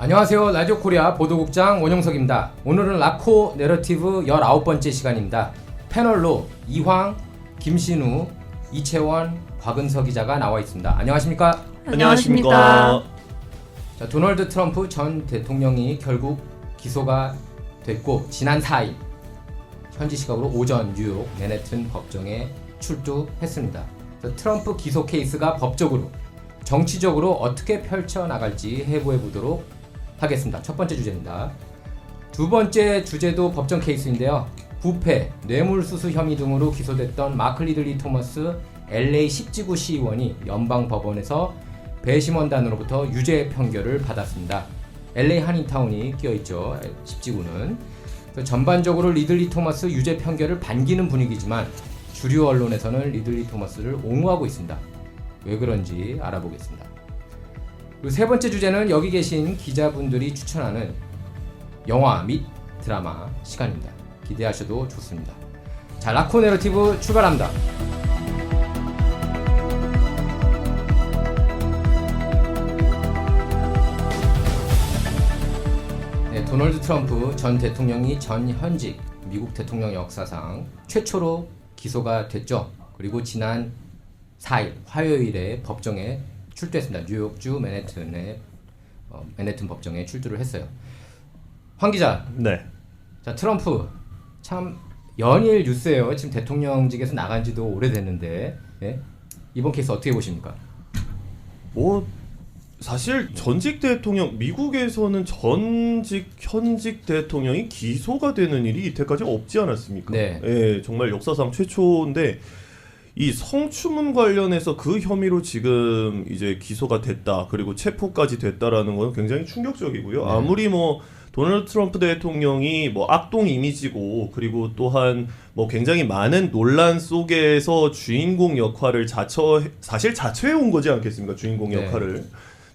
안녕하세요. 라디오 코리아 보도국장 원용석입니다. 오늘은 라코 내러티브 19번째 시간입니다. 패널로 이황, 김신우, 이채원, 곽은서 기자가 나와 있습니다. 안녕하십니까? 안녕하십니까? 자, 도널드 트럼프 전 대통령이 결국 기소가 됐고 지난 4일 현지 시각으로 오전 뉴욕 맨해튼 법정에 출두했습니다. 트럼프 기소 케이스가 법적으로 정치적으로 어떻게 펼쳐나갈지 해부해 보도록 하겠습니다. 첫 번째 주제입니다. 두 번째 주제도 법정 케이스인데요. 부패, 뇌물수수 혐의 등으로 기소됐던 마크 리들리 토머스 LA 10지구 시의원이 연방법원에서 배심원단으로부터 유죄 판결을 받았습니다. LA 한인타운이 끼어있죠. 10지구는. 전반적으로 리들리 토머스 유죄 판결을 반기는 분위기지만 주류 언론에서는 리들리 토머스를 옹호하고 있습니다. 왜 그런지 알아보겠습니다. 그리고 세 번째 주제는 여기 계신 기자분들이 추천하는 영화 및 드라마 시간입니다. 기대하셔도 좋습니다. 자, 라코 내러티브 출발합니다. 네, 도널드 트럼프 전 대통령이 전 현직 미국 대통령 역사상 최초로 기소가 됐죠. 그리고 지난 4일 화요일에 법정에 출두했습니다. 뉴욕주 맨해튼의 맨해튼 법정에 출두를 했어요. 황 기자. 네. 자, 트럼프 참 연일 뉴스예요. 지금 대통령직에서 나간 지도 오래됐는데 예? 이번 케이스 어떻게 보십니까? 사실 전직 대통령, 미국에서는 전직 현직 대통령이 기소가 되는 일이 이때까지 없지 않았습니까? 네. 예, 정말 역사상 최초인데 이 성추문 관련해서 그 혐의로 지금 이제 기소가 됐다, 그리고 체포까지 됐다라는 건 굉장히 충격적이고요. 네. 아무리 도널드 트럼프 대통령이 악동 이미지고, 그리고 또한 굉장히 많은 논란 속에서 주인공 역할을 사실 자처해온 거지 않겠습니까? 주인공 역할을.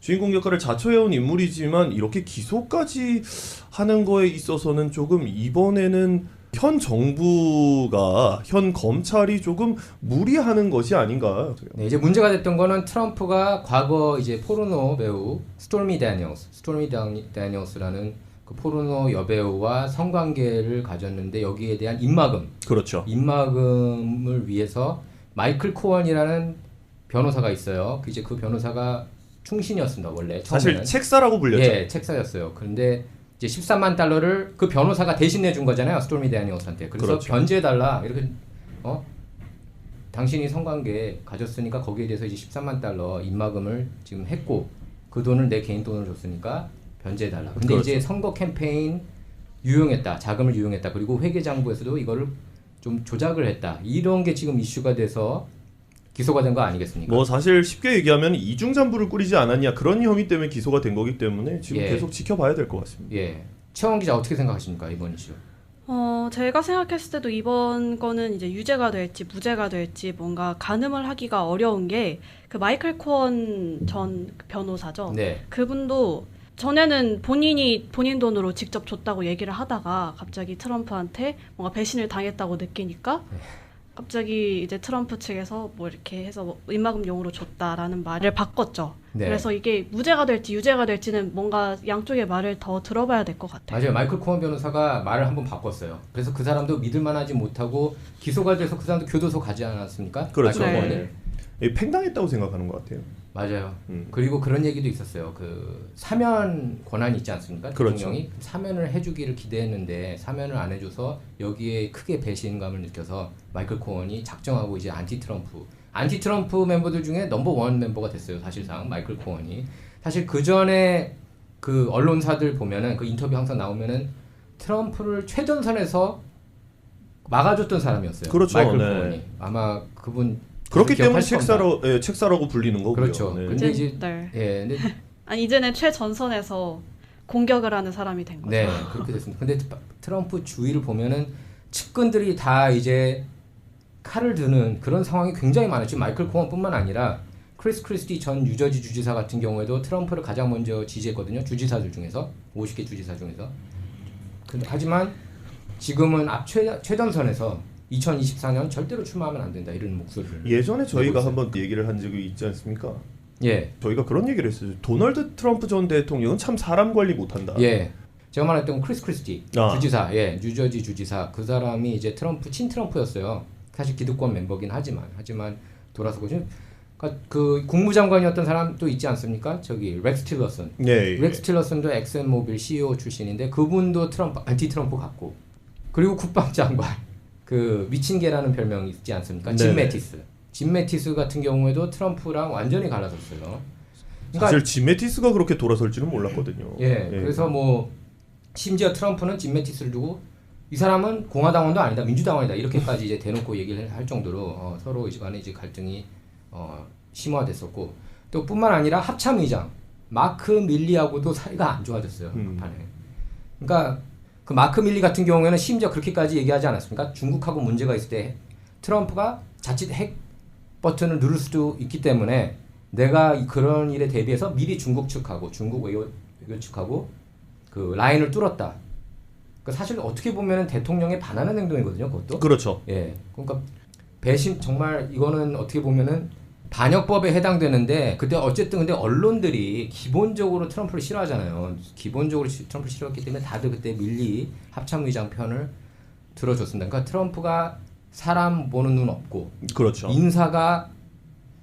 주인공 역할을 자처해온 인물이지만 이렇게 기소까지 하는 거에 있어서는 조금 이번에는 현 정부가, 현 검찰이 조금 무리하는 것이 아닌가. 네, 이제 문제가 됐던 거는 트럼프가 과거 이제 포르노 배우 스토미 다니엘스라는 그 포르노 여배우와 성관계를 가졌는데 여기에 대한 입막음. 그렇죠. 입막음을 위해서 마이클 코언이라는 변호사가 있어요. 이제 그 변호사가 충신이었습니다. 원래 처음에는. 사실 책사라고 불렸죠. 예, 책사였어요. 그런데 이제 13만 달러를 그 변호사가 대신 내준 거잖아요. 스토미 다니엘스한테. 그래서 그렇죠. 변제해달라. 이렇게 당신이 성관계 가졌으니까 거기에 대해서 이제 13만 달러 입막음을 지금 했고 그 돈을 내 개인 돈을 줬으니까 변제해달라. 근데 그렇죠. 이제 선거 캠페인 유용했다. 자금을 유용했다. 그리고 회계장부에서도 이거를 좀 조작을 했다. 이런 게 지금 이슈가 돼서 기소가 된 거 아니겠습니까? 사실 쉽게 얘기하면 이중잠부를 꾸리지 않았냐, 그런 혐의 때문에 기소가 된 거기 때문에 지금 계속 지켜봐야 될 것 같습니다. 예. 최원 기자 어떻게 생각하십니까, 이번 이슈? 제가 생각했을 때도 이번 거는 이제 유죄가 될지 무죄가 될지 뭔가 가늠을 하기가 어려운 게 그 마이클 코언 전 변호사죠. 네. 그분도 전에는 본인 돈으로 직접 줬다고 얘기를 하다가 갑자기 트럼프한테 뭔가 배신을 당했다고 느끼니까 갑자기 이제 트럼프 측에서 이렇게 해서 입막음용으로 줬다라는 말을 바꿨죠. 네. 그래서 이게 무죄가 될지 유죄가 될지는 뭔가 양쪽의 말을 더 들어봐야 될 것 같아요. 맞아요. 마이클 코언 변호사가 말을 한번 바꿨어요. 그래서 그 사람도 믿을만하지 못하고 기소가 돼서 그 사람도 교도소 가지 않았습니까? 그렇죠. 마이클 네. 코언이. 팽당했다고 생각하는 것 같아요. 맞아요. 그리고 그런 얘기도 있었어요. 그 사면 권한이 있지 않습니까? 그렇죠. 대통령이 사면을 해주기를 기대했는데 사면을 안 해줘서 여기에 크게 배신감을 느껴서 마이클 코언이 작정하고 이제 안티 트럼프 멤버들 중에 넘버1 멤버가 됐어요. 사실상 마이클 코언이. 사실 그 전에 그 언론사들 보면은 그 인터뷰 항상 나오면은 트럼프를 최전선에서 막아줬던 사람이었어요. 그렇죠. 마이클 네. 코언이. 아마 그분 그렇기 때문에 기억할 책사라고 불리는 거고요. 그렇죠. 네. 근데 이제 네. 근데 이제는 최전선에서 공격을 하는 사람이 된 거죠. 네, 그렇게 됐습니다. 근데 트럼프 주위를 보면은 측근들이 다 이제 칼을 드는 그런 상황이 굉장히 많았죠. 마이클 코언뿐만 아니라 크리스 크리스티 전 뉴저지 주지사 같은 경우에도 트럼프를 가장 먼저 지지했거든요. 주지사들 중에서 50개 주지사 중에서. 하지만 지금은 최전선에서 2024년 절대로 출마하면 안 된다 이런 목소리를 예전에 저희가 있어요. 한번 얘기를 한 적이 있지 않습니까? 예. 저희가 그런 얘기를 했어요. 도널드 트럼프 전 대통령은 참 사람 관리 못한다. 예. 제가 말했던 크리스 크리스티 아. 주지사, 예, 뉴저지 주지사 그 사람이 이제 트럼프 친트럼프였어요. 사실 기득권 멤버긴 하지만 돌아서고 그러니까 그 국무장관이었던 사람 또 있지 않습니까? 저기 렉스 틸러슨. 네. 렉스 틸러슨도 엑센모빌 CEO 출신인데 그분도 트럼프 안티 트럼프 같고 그리고 국방장관 그 미친 개라는 별명이 있지 않습니까? 짐 네네. 매티스. 짐 매티스 같은 경우에도 트럼프랑 완전히 갈라섰어요. 사실 짐 매티스가 그렇게 돌아설지는 몰랐거든요. 예, 그래서 뭐 심지어 트럼프는 짐 매티스를 두고 이 사람은 공화당원도 아니다, 민주당원이다 이렇게까지 이제 대놓고 얘기를 할 정도로 서로 간에 이제 갈등이 심화됐었고 또 뿐만 아니라 합참의장 마크 밀리하고도 사이가 안 좋아졌어요. 막판에. 그러니까 그 마크 밀리 같은 경우에는 심지어 그렇게까지 얘기하지 않았습니까? 중국하고 문제가 있을 때 트럼프가 자칫 핵 버튼을 누를 수도 있기 때문에 내가 그런 일에 대비해서 미리 중국 측하고 중국 외교 측하고 그 라인을 뚫었다. 그러니까 사실 어떻게 보면은 대통령에 반하는 행동이거든요. 그것도. 그렇죠. 예. 그러니까 배신 정말 이거는 어떻게 보면은 반역법에 해당되는데 그때 어쨌든 근데 언론들이 기본적으로 트럼프를 싫어하잖아요. 기본적으로 트럼프를 싫어했기 때문에 다들 그때 밀리 합참의장 편을 들어줬습니다. 그러니까 트럼프가 사람 보는 눈 없고 그렇죠. 인사가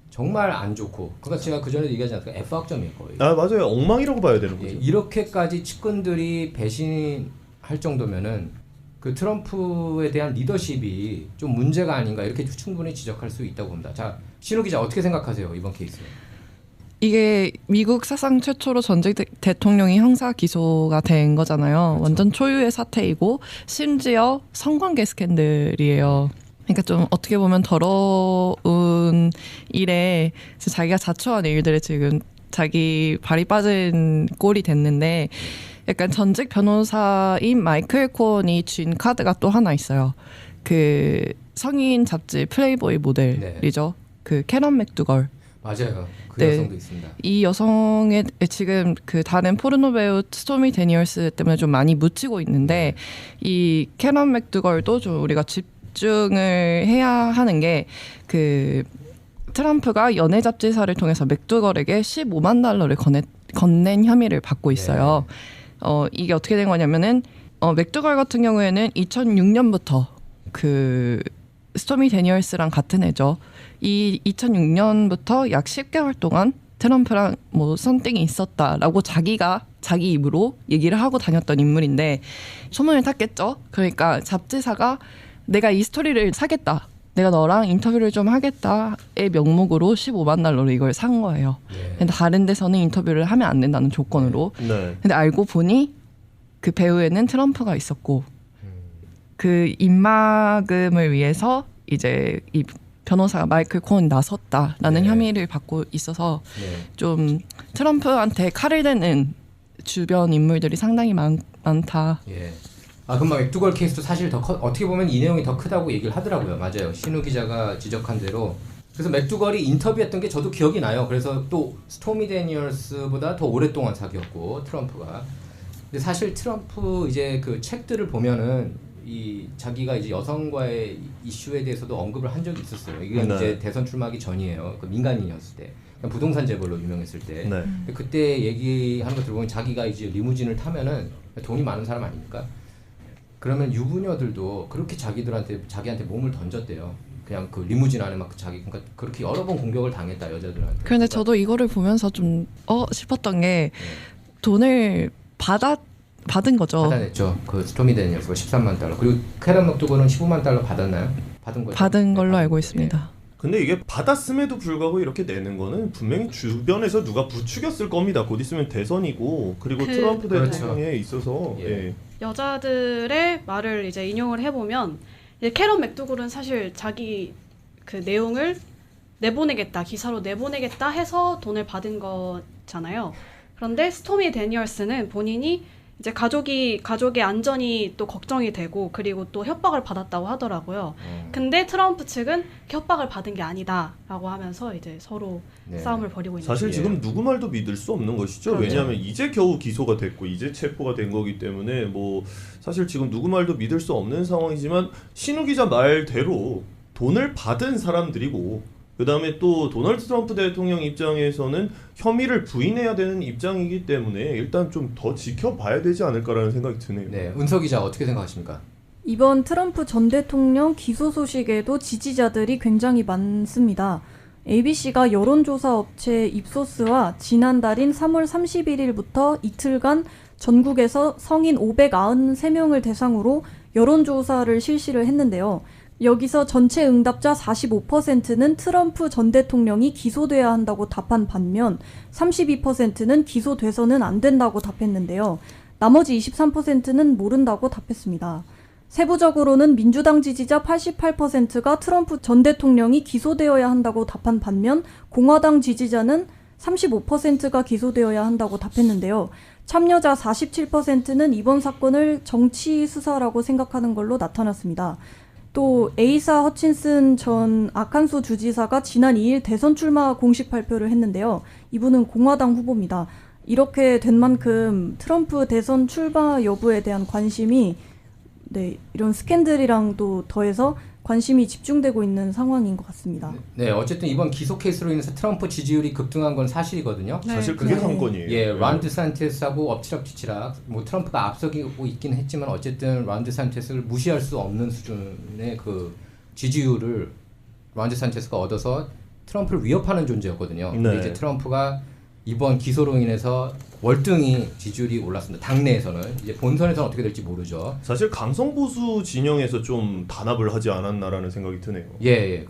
정말 안 좋고 그러니까 제가 그 전에 얘기하지 않았습니까? F학점이에요 거의. 아 맞아요. 엉망이라고 봐야 되는 거죠. 예, 이렇게까지 측근들이 배신할 정도면은 그 트럼프에 대한 리더십이 좀 문제가 아닌가 이렇게 충분히 지적할 수 있다고 봅니다. 자, 신우 기자 어떻게 생각하세요 이번 케이스? 이게 미국 사상 최초로 전직 대통령이 형사 기소가 된 거잖아요. 그렇죠. 완전 초유의 사태이고 심지어 성관계 스캔들이에요. 그러니까 좀 어떻게 보면 더러운 일에 자기가 자초한 일들에 지금 자기 발이 빠진 꼴이 됐는데 약간 전직 변호사인 마이클 코언이 쥔 카드가 또 하나 있어요. 그 성인 잡지 플레이보이 모델이죠. 그 캐런 맥두걸. 맞아요. 그 네. 여성도 있습니다. 이 여성의 지금 그 다른 포르노 배우 스토미 데니얼스 때문에 좀 많이 묻히고 있는데 이 캐런 맥두걸도 좀 우리가 집중을 해야 하는 게 그 트럼프가 연예 잡지사를 통해서 맥두걸에게 15만 달러를 건넨 혐의를 받고 있어요. 이게 어떻게 된 거냐면은 맥두걸 같은 경우에는 2006년부터 그 스토미 데니얼스랑 같은 애죠. 이 2006년부터 약 10개월 동안 트럼프랑 뭐 썸띵이 있었다라고 자기가 자기 입으로 얘기를 하고 다녔던 인물인데 소문을 탔겠죠. 그러니까 잡지사가 내가 이 스토리를 사겠다. 내가 너랑 인터뷰를 좀 하겠다의 명목으로 15만 달러로 이걸 산 거예요. 네. 근데 다른 데서는 인터뷰를 하면 안 된다는 조건으로. 네. 근데 알고 보니 그 배우에는 트럼프가 있었고 그 입막음을 위해서 이제 이 변호사가 마이클 코언이 나섰다라는 네. 혐의를 받고 있어서 네. 좀 트럼프한테 칼을 대는 주변 인물들이 상당히 많다. 예. 그럼 맥두걸 케이스도 사실 더 어떻게 보면 이 내용이 더 크다고 얘기를 하더라고요. 맞아요. 신우 기자가 지적한 대로. 그래서 맥두걸이 인터뷰했던 게 저도 기억이 나요. 그래서 또 스토미 데니얼스보다 더 오랫동안 사귀었고 트럼프가. 근데 사실 트럼프 이제 그 책들을 보면은 이 자기가 이제 여성과의 이슈에 대해서도 언급을 한 적이 있었어요. 이건 네. 이제 대선 출마하기 전이에요. 그 민간인이었을 때. 그냥 부동산 재벌로 유명했을 때. 네. 근데 그때 얘기하는 거 들어보면 자기가 이제 리무진을 타면은 돈이 많은 사람 아닙니까? 그러면 유부녀들도 그렇게 자기한테 몸을 던졌대요. 그냥 그 리무진 안에 막 그러니까 그렇게 여러 번 공격을 당했다 여자들한테. 그런데 저도 이거를 보면서 좀 싶었던 게 돈을 받은 거죠. 받아냈죠. 그 스토미 데니얼스가 13만 달러. 그리고 캐런 맥두걸은 15만 달러 받았나요? 받은 거죠. 받은 걸로 네, 알고 받은 있습니다. 근데 이게 받았음에도 불구하고 이렇게 내는 거는 분명히 주변에서 누가 부추겼을 겁니다. 곧 있으면 대선이고 그리고 트럼프 그렇죠. 대통령에 있어서 예. 예. 여자들의 말을 이제 인용을 해보면 이제 캐런 맥두글은 사실 자기 그 내용을 내보내겠다, 기사로 내보내겠다 해서 돈을 받은 거잖아요. 그런데 스토미 데니얼스는 본인이 이제 가족의 안전이 또 걱정이 되고 그리고 또 협박을 받았다고 하더라고요. 근데 트럼프 측은 협박을 받은 게 아니다라고 하면서 이제 서로 네. 싸움을 벌이고 있는 사실 예. 지금 누구 말도 믿을 수 없는 것이죠. 그렇죠. 왜냐하면 이제 겨우 기소가 됐고 이제 체포가 된 거기 때문에 뭐 사실 지금 누구 말도 믿을 수 없는 상황이지만 신우 기자 말대로 돈을 받은 사람들이고 그다음에 또 도널드 트럼프 대통령 입장에서는 혐의를 부인해야 되는 입장이기 때문에 일단 좀 더 지켜봐야 되지 않을까라는 생각이 드네요. 네, 은서 기자 어떻게 생각하십니까? 이번 트럼프 전 대통령 기소 소식에도 지지자들이 굉장히 많습니다. ABC가 여론조사 업체 입소스와 지난달인 3월 31일부터 이틀간 전국에서 성인 593명을 대상으로 여론조사를 실시를 했는데요. 여기서 전체 응답자 45%는 트럼프 전 대통령이 기소돼야 한다고 답한 반면 32%는 기소돼서는 안 된다고 답했는데요. 나머지 23%는 모른다고 답했습니다. 세부적으로는 민주당 지지자 88%가 트럼프 전 대통령이 기소되어야 한다고 답한 반면 공화당 지지자는 35%가 기소되어야 한다고 답했는데요. 참여자 47%는 이번 사건을 정치 수사라고 생각하는 걸로 나타났습니다. 또 에이사 허친슨 전 아칸소 주지사가 지난 2일 대선 출마 공식 발표를 했는데요. 이분은 공화당 후보입니다. 이렇게 된 만큼 트럼프 대선 출마 여부에 대한 관심이 이런 스캔들이랑 또 더해서 관심이 집중되고 있는 상황인 것 같습니다. 네, 어쨌든 이번 기소 케이스로 인해서 트럼프 지지율이 급등한 건 사실이거든요. 네. 사실 그게 관건이에요. 예, 론 디산티스하고 엎치락뒤치락 뭐 트럼프가 앞서고 있긴 했지만 어쨌든 론 디산티스를 무시할 수 없는 수준의 그 지지율을 론 디산티스가 얻어서 트럼프를 위협하는 존재였거든요. 근데 네. 이제 트럼프가 이번 기소로 인해서 월등히 지지율이 올랐습니다. 당내에서는 이제 본선에서는 어떻게 될지 모르죠. 사실 강성 보수 진영에서 좀 단합을 하지 않았나라는 생각이 드네요. 예.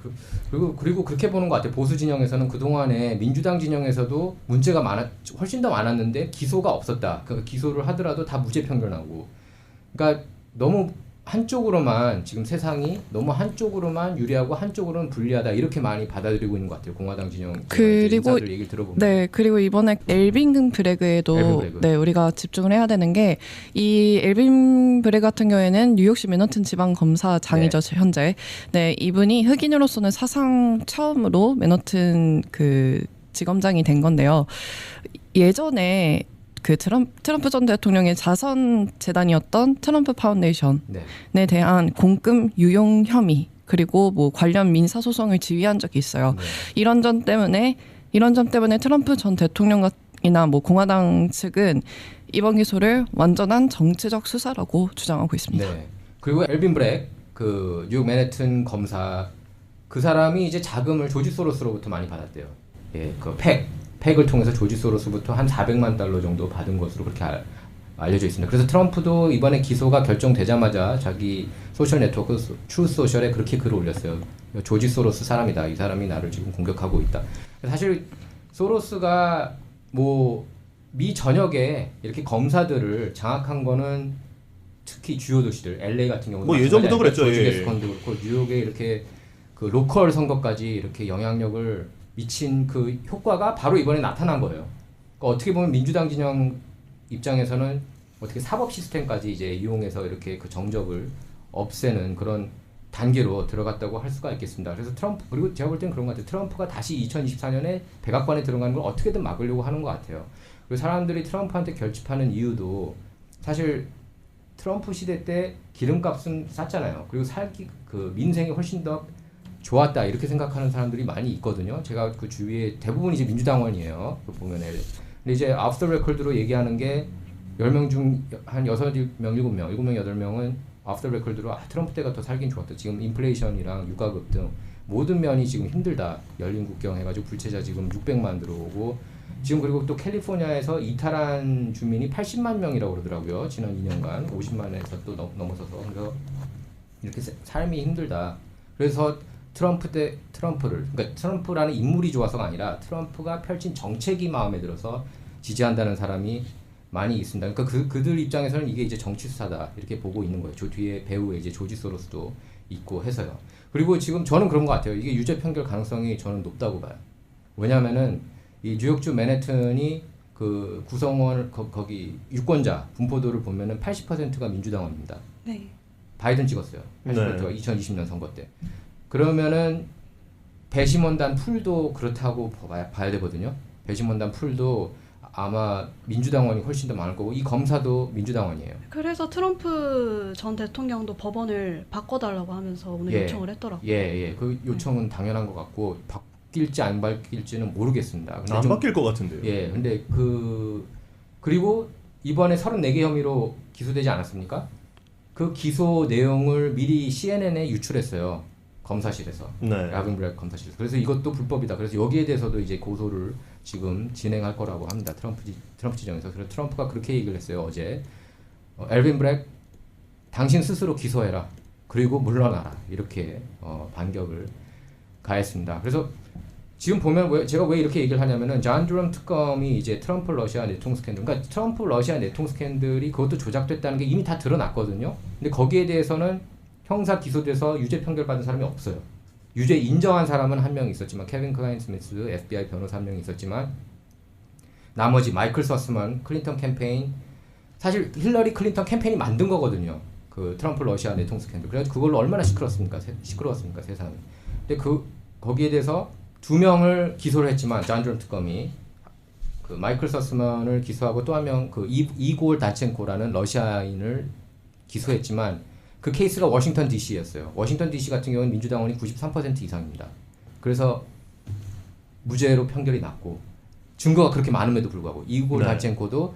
그리고 그렇게 보는 것 같아요. 보수 진영에서는 그동안에 민주당 진영에서도 문제가 훨씬 더 많았는데 기소가 없었다. 그러니까 기소를 하더라도 다 무죄 판결나고. 그러니까 너무 한쪽으로만 지금 세상이 너무 한쪽으로만 유리하고 한쪽으로는 불리하다 이렇게 많이 받아들이고 있는 것 같아요. 공화당 진영 그리고 인사들 얘기를 들어보면. 네, 그리고 이번에 엘빈 브레그에도 엘빈 브레그. 네, 우리가 집중을 해야 되는 게 이 엘빈 브레그 같은 경우에는 뉴욕시 맨하튼 지방 검사장이죠, 현재. 네, 이분이 흑인으로서는 사상 처음으로 맨하튼 그 지검장이 된 건데요. 예전에 그 트럼프 전 대통령의 자선 재단이었던 트럼프 파운데이션에 네. 대한 공금 유용 혐의 그리고 뭐 관련 민사 소송을 지휘한 적이 있어요. 네. 이런 점 때문에 트럼프 전 대통령이나 뭐 공화당 측은 이번 기소를 완전한 정치적 수사라고 주장하고 있습니다. 네. 그리고 엘빈 브렉 그 뉴욕 맨해튼 검사 그 사람이 이제 자금을 조지 소로스로부터 많이 받았대요. 예, 그 팩을 통해서 조지 소로스부터 한 400만 달러 정도 받은 것으로 그렇게 알려져 있습니다. 그래서 트럼프도 이번에 기소가 결정되자마자 자기 소셜 네트워크 트루스 소셜에 그렇게 글을 올렸어요. 조지 소로스 사람이다. 이 사람이 나를 지금 공격하고 있다. 사실 소로스가 뭐 미 전역에 이렇게 검사들을 장악한 거는 특히 주요 도시들, LA 같은 경우는 뭐 예전부터 그랬죠. 조지 예. 게스컨도 그렇고 뉴욕에 이렇게 그 로컬 선거까지 이렇게 영향력을 미친 그 효과가 바로 이번에 나타난 거예요. 그러니까 어떻게 보면 민주당 진영 입장에서는 어떻게 사법 시스템까지 이제 이용해서 이렇게 그 정적을 없애는 그런 단계로 들어갔다고 할 수가 있겠습니다. 그래서 트럼프 그리고 제가 볼 때는 그런 것 같아요. 트럼프가 다시 2024년에 백악관에 들어가는 걸 어떻게든 막으려고 하는 것 같아요. 그리고 사람들이 트럼프한테 결집하는 이유도 사실 트럼프 시대 때 기름값은 쌌잖아요. 그리고 그 민생이 훨씬 더 좋았다 이렇게 생각하는 사람들이 많이 있거든요. 제가 그 주위에 대부분 이제 민주당원이에요. 그 보면은 근데 이제 아프 더 레코드로 얘기하는 게 10명 중 한 6, 7명, 7명, 8명은 아프 더 레코드로 트럼프 때가 더 살긴 좋았다. 지금 인플레이션이랑 유가급 등 모든 면이 지금 힘들다. 열린 국경 해가지고 불체자 지금 600만 들어오고 지금 그리고 또 캘리포니아에서 이탈한 주민이 80만 명이라고 그러더라고요. 지난 2년간 50만에서 또 넘어서서 그래서 이렇게 삶이 힘들다. 그래서 트럼프를 그러니까 트럼프라는 인물이 좋아서가 아니라 트럼프가 펼친 정책이 마음에 들어서 지지한다는 사람이 많이 있습니다. 그러니까 그들 입장에서는 이게 이제 정치 수사다 이렇게 보고 있는 거예요. 저 뒤에 배우에 이제 조지 소로스도 있고 해서요. 그리고 지금 저는 그런 것 같아요. 이게 유죄 판결 가능성이 저는 높다고 봐요. 왜냐하면은 이 뉴욕주 맨해튼이 그 구성원 거기 유권자 분포도를 보면은 80%가 민주당원입니다. 네. 바이든 찍었어요. 80%가 네. 2020년 선거 때. 그러면은 배심원단 풀도 그렇다고 봐야 되거든요. 배심원단 풀도 아마 민주당원이 훨씬 더 많을 거고 이 검사도 민주당원이에요. 그래서 트럼프 전 대통령도 법원을 바꿔달라고 하면서 오늘 예. 요청을 했더라고요. 예. 그 요청은 당연한 것 같고 바뀔지 안 바뀔지는 모르겠습니다. 근데 안 좀- 바뀔 것 같은데요. 예, 근데 그리고 이번에 34개 혐의로 기소되지 않았습니까? 그 기소 내용을 미리 CNN에 유출했어요. 검사실에서. 네. 라빈 브렉 검사실에서. 그래서 이것도 불법이다. 그래서 여기에 대해서도 이제 고소를 지금 진행할 거라고 합니다. 트럼프 지정에서. 그래서 트럼프가 그렇게 얘기를 했어요. 어제. 엘빈 브렉 당신 스스로 기소해라. 그리고 물러나라. 이렇게 반격을 가했습니다. 그래서 지금 보면 제가 왜 이렇게 얘기를 하냐면은 존 드럼 특검이 이제 트럼프 러시아 내통 스캔들, 그러니까 트럼프 러시아 내통 스캔들이 그것도 조작됐다는 게 이미 다 드러났거든요. 근데 거기에 대해서는 형사 기소돼서 유죄 판결 받은 사람이 없어요. 유죄 인정한 사람은 한 명 있었지만 케빈 클라인 스미스 FBI 변호사 한 명 있었지만 나머지 마이클 서스먼 클린턴 캠페인, 사실 힐러리 클린턴 캠페인이 만든 거거든요. 그 트럼프 러시아 내통 스캔들. 그래서 그걸로 얼마나 시끄러웠습니까 세상이. 근데 거기에 대해서 2명을 기소를 했지만 존 드럼 특검이 그 마이클 서스먼을 기소하고 또 한 명 그 이골 다첸코라는 러시아인을 기소했지만 그 케이스가 워싱턴 DC였어요. 워싱턴 DC 같은 경우는 민주당원이 93% 이상입니다. 그래서 무죄로 판결이 났고 증거가 그렇게 많음에도 불구하고 이골 네. 다첸코도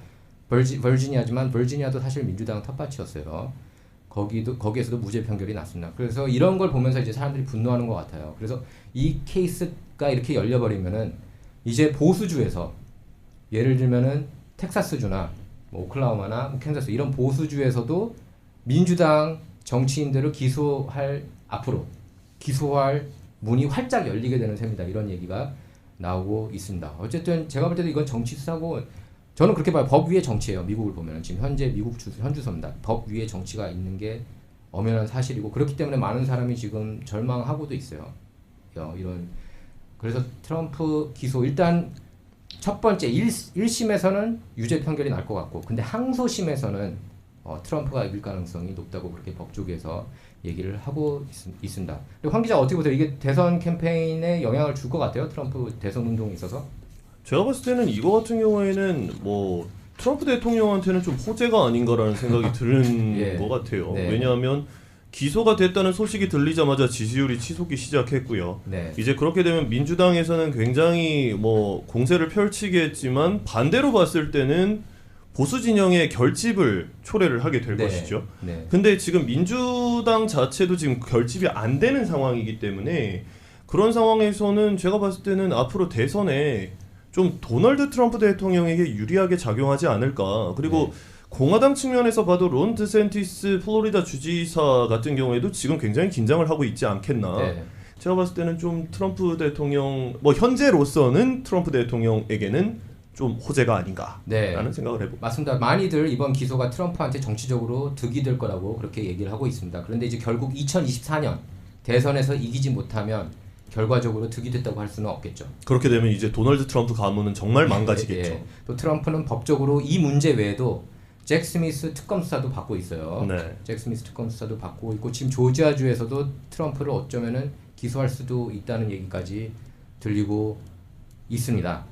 버지니아지만 버지니아도 사실 민주당 텃밭이었어요. 거기에서도 무죄 판결이 났습니다. 그래서 이런 걸 보면서 이제 사람들이 분노하는 것 같아요. 그래서 이 케이스가 이렇게 열려버리면은 이제 보수주에서 예를 들면은 텍사스주나 뭐 오클라호마나 뭐 캔자스 이런 보수주에서도 민주당 정치인들을 앞으로 기소할 문이 활짝 열리게 되는 셈이다. 이런 얘기가 나오고 있습니다. 어쨌든 제가 볼 때도 이건 정치 수사고 저는 그렇게 봐요. 법 위의 정치예요. 미국을 보면 지금 현재 미국 현주소입니다. 법 위에 정치가 있는 게 엄연한 사실이고 그렇기 때문에 많은 사람이 지금 절망하고도 있어요. 그래서 트럼프 기소 일단 첫 번째 1심에서는 유죄 판결이 날 것 같고 근데 항소심에서는 트럼프가 이길 가능성이 높다고 그렇게 법 쪽에서 얘기를 하고 있습니다. 황 기자 어떻게 보세요? 이게 대선 캠페인에 영향을 줄 것 같아요? 트럼프 대선 운동에 있어서? 제가 봤을 때는 이거 같은 경우에는 뭐 트럼프 대통령한테는 좀 호재가 아닌가라는 생각이 드는 예. 것 같아요. 네. 왜냐하면 기소가 됐다는 소식이 들리자마자 지지율이 치솟기 시작했고요. 네. 이제 그렇게 되면 민주당에서는 굉장히 뭐 공세를 펼치겠지만 반대로 봤을 때는 보수 진영의 결집을 초래를 하게 될 네. 것이죠. 네. 근데 지금 민주당 자체도 지금 결집이 안 되는 상황이기 때문에 그런 상황에서는 제가 봤을 때는 앞으로 대선에 좀 도널드 트럼프 대통령에게 유리하게 작용하지 않을까. 그리고 네. 공화당 측면에서 봐도 론 드센티스 플로리다 주지사 같은 경우에도 지금 굉장히 긴장을 하고 있지 않겠나. 네. 제가 봤을 때는 좀 트럼프 대통령, 뭐 현재로서는 트럼프 대통령에게는 좀 호재가 아닌가라는 네. 생각을 해봅니다. 맞습니다. 많이들 이번 기소가 트럼프한테 정치적으로 득이 될 거라고 그렇게 얘기를 하고 있습니다. 그런데 이제 결국 2024년 대선에서 이기지 못하면 결과적으로 득이 됐다고 할 수는 없겠죠. 그렇게 되면 이제 도널드 트럼프 가문은 정말 망가지겠죠. 예. 또 트럼프는 법적으로 이 문제 외에도 잭 스미스 특검 수사도 받고 있어요. 네. 잭 스미스 특검 수사도 받고 있고 지금 조지아주에서도 트럼프를 어쩌면은 기소할 수도 있다는 얘기까지 들리고 있습니다.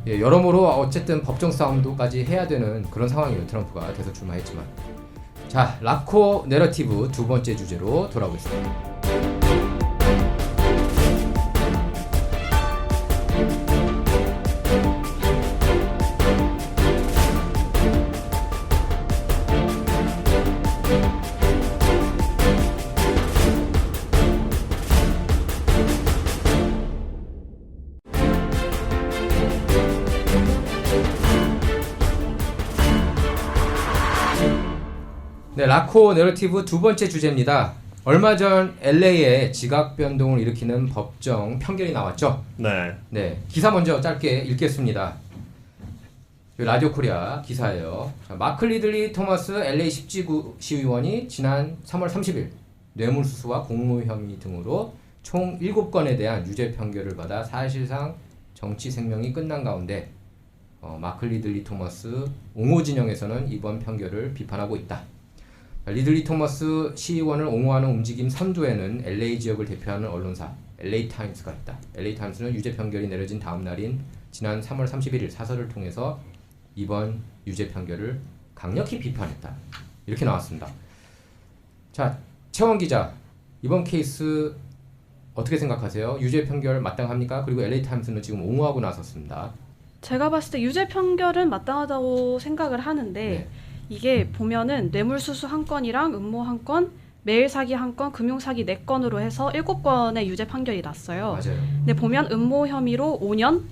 예, 여러모로 어쨌든 법정 싸움도까지 해야 되는 그런 상황이에요. 트럼프가 대선 출마했지만. 자, 라코 내러티브 두 번째 주제로 돌아오겠습니다. 네, 라코 내러티브 두 번째 주제입니다. 얼마 전 LA에 지각 변동을 일으키는 법정 판결이 나왔죠. 네. 네, 기사 먼저 짧게 읽겠습니다. 라디오 코리아 기사예요. 자, 마크 리들리 토머스 LA 10지구 시의원이 지난 3월 30일 뇌물수수와 공모 혐의 등으로 총 7건에 대한 유죄 판결을 받아 사실상 정치 생명이 끝난 가운데 마크 리들리 토머스 옹호 진영에서는 이번 판결을 비판하고 있다. 리들리 토머스 시의원을 옹호하는 움직임 선두에는 LA 지역을 대표하는 언론사 LA 타임스가 있다. LA 타임스는 유죄 판결이 내려진 다음 날인 지난 3월 31일 사설을 통해서 이번 유죄 판결을 강력히 비판했다. 이렇게 나왔습니다. 자, 채원 기자, 이번 케이스 어떻게 생각하세요? 유죄 판결 마땅합니까? 그리고 LA 타임스는 지금 옹호하고 나섰습니다. 제가 봤을 때 유죄 판결은 마땅하다고 생각을 하는데 네. 이게 보면은 뇌물수수 한 건이랑 음모 한 건, 매일 사기 한 건, 금융 사기 4건으로 해서 7건의 유죄 판결이 났어요. 맞아요. 근데 보면 음모 혐의로 5년,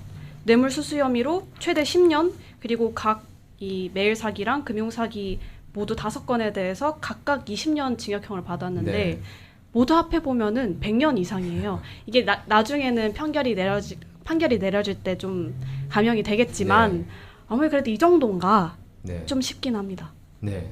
뇌물수수 혐의로 최대 10년, 그리고 각 이 매일 사기랑 금융 사기 모두 5건에 대해서 각각 20년 징역형을 받았는데 네. 모두 합해 보면은 100년 이상이에요. 이게 나중에는 판결이 내려질 때 좀 감형이 되겠지만 네. 아무리 그래도 이 정도인가 네. 좀 싶긴 합니다. 네.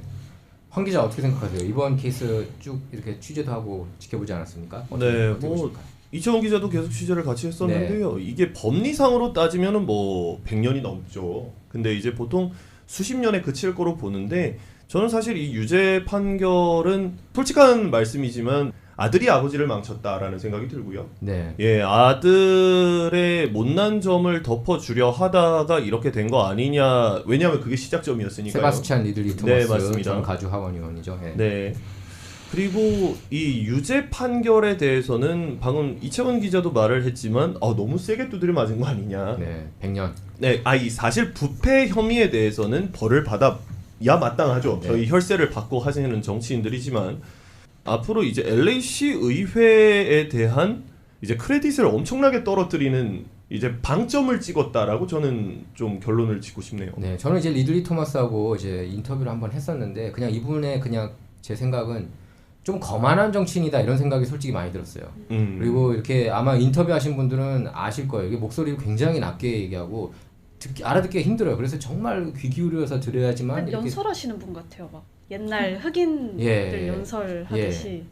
황 기자 어떻게 생각하세요? 이번 케이스 쭉 이렇게 취재도 하고 지켜보지 않았습니까? 네, 어떻게 뭐 보십니까? 이채원 기자도 계속 취재를 같이 했었는데요. 이게 법리상으로 따지면은 뭐 100년이 넘죠. 근데 이제 보통 수십 년에 그칠 거로 보는데 저는 사실 이 유죄 판결은 솔직한 말씀이지만 아들이 아버지를 망쳤다라는 생각이 들고요. 네. 예, 아들의 못난 점을 덮어주려 하다가 이렇게 된 거 아니냐. 왜냐하면 그게 시작점이었으니까요. 세바스찬 리들리 토마스 네, 맞습니다. 전 가주 하원 의원이죠. 네. 네. 그리고 이 유죄 판결에 대해서는 방금 이채원 기자도 말을 했지만 너무 세게 두드려 맞은 거 아니냐. 네. 100년. 네, 이 사실 부패 혐의에 대해서는 벌을 받아야 마땅하죠. 네. 저희 혈세를 받고 하시는 정치인들이지만 앞으로 이제 LA시 의회에 대한 이제 크레딧을 엄청나게 떨어뜨리는 이제 방점을 찍었다라고 저는 좀 결론을 짓고 싶네요. 네. 저는 이제 리들리 토마스하고 이제 인터뷰를 한번 했었는데 그냥 이분의 그냥 제 생각은 좀 거만한 정치인이다 이런 생각이 솔직히 많이 들었어요. 그리고 이렇게 아마 인터뷰하신 분들은 아실 거예요. 이게 목소리를 굉장히 낮게 얘기하고 알아듣기가 힘들어요. 그래서 정말 귀 기울여서 들어야지만 이렇게 연설하시는 분 같아요. 막 옛날 흑인들 연설하듯이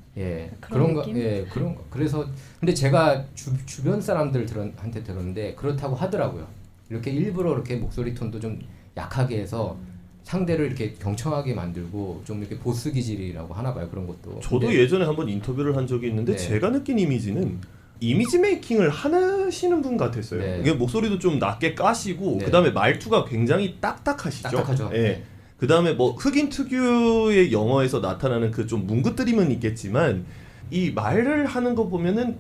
그런 거, 느낌? 그런 거. 그래서 근데 제가 주변 사람들한테 들었는데 그렇다고 하더라고요. 이렇게 일부러 이렇게 목소리 톤도 좀 약하게 해서 상대를 이렇게 경청하게 만들고 좀 이렇게 보스 기질이라고 하나 봐요. 그런 것도. 저도 근데, 예전에 한번 인터뷰를 한 적이 있는데 네. 제가 느낀 이미지는 이미지 메이킹을 하시는 분 같았어요. 네. 이게 목소리도 좀 낮게 까시고 네. 그다음에 말투가 굉장히 딱딱하시죠. 딱딱하죠. 예. 그다음에 뭐 흑인 특유의 영어에서 나타나는 그 좀 뭉긋드림은 있겠지만 이 말을 하는 거 보면은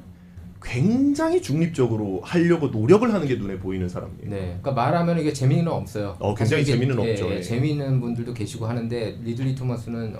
굉장히 중립적으로 하려고 노력을 하는 게 눈에 보이는 사람이에요. 네, 그러니까 말하면 이게 재미는 없어요. 굉장히 사실 이게, 재미는 없죠. 예. 재미있는 분들도 계시고 하는데 리들리 토마스는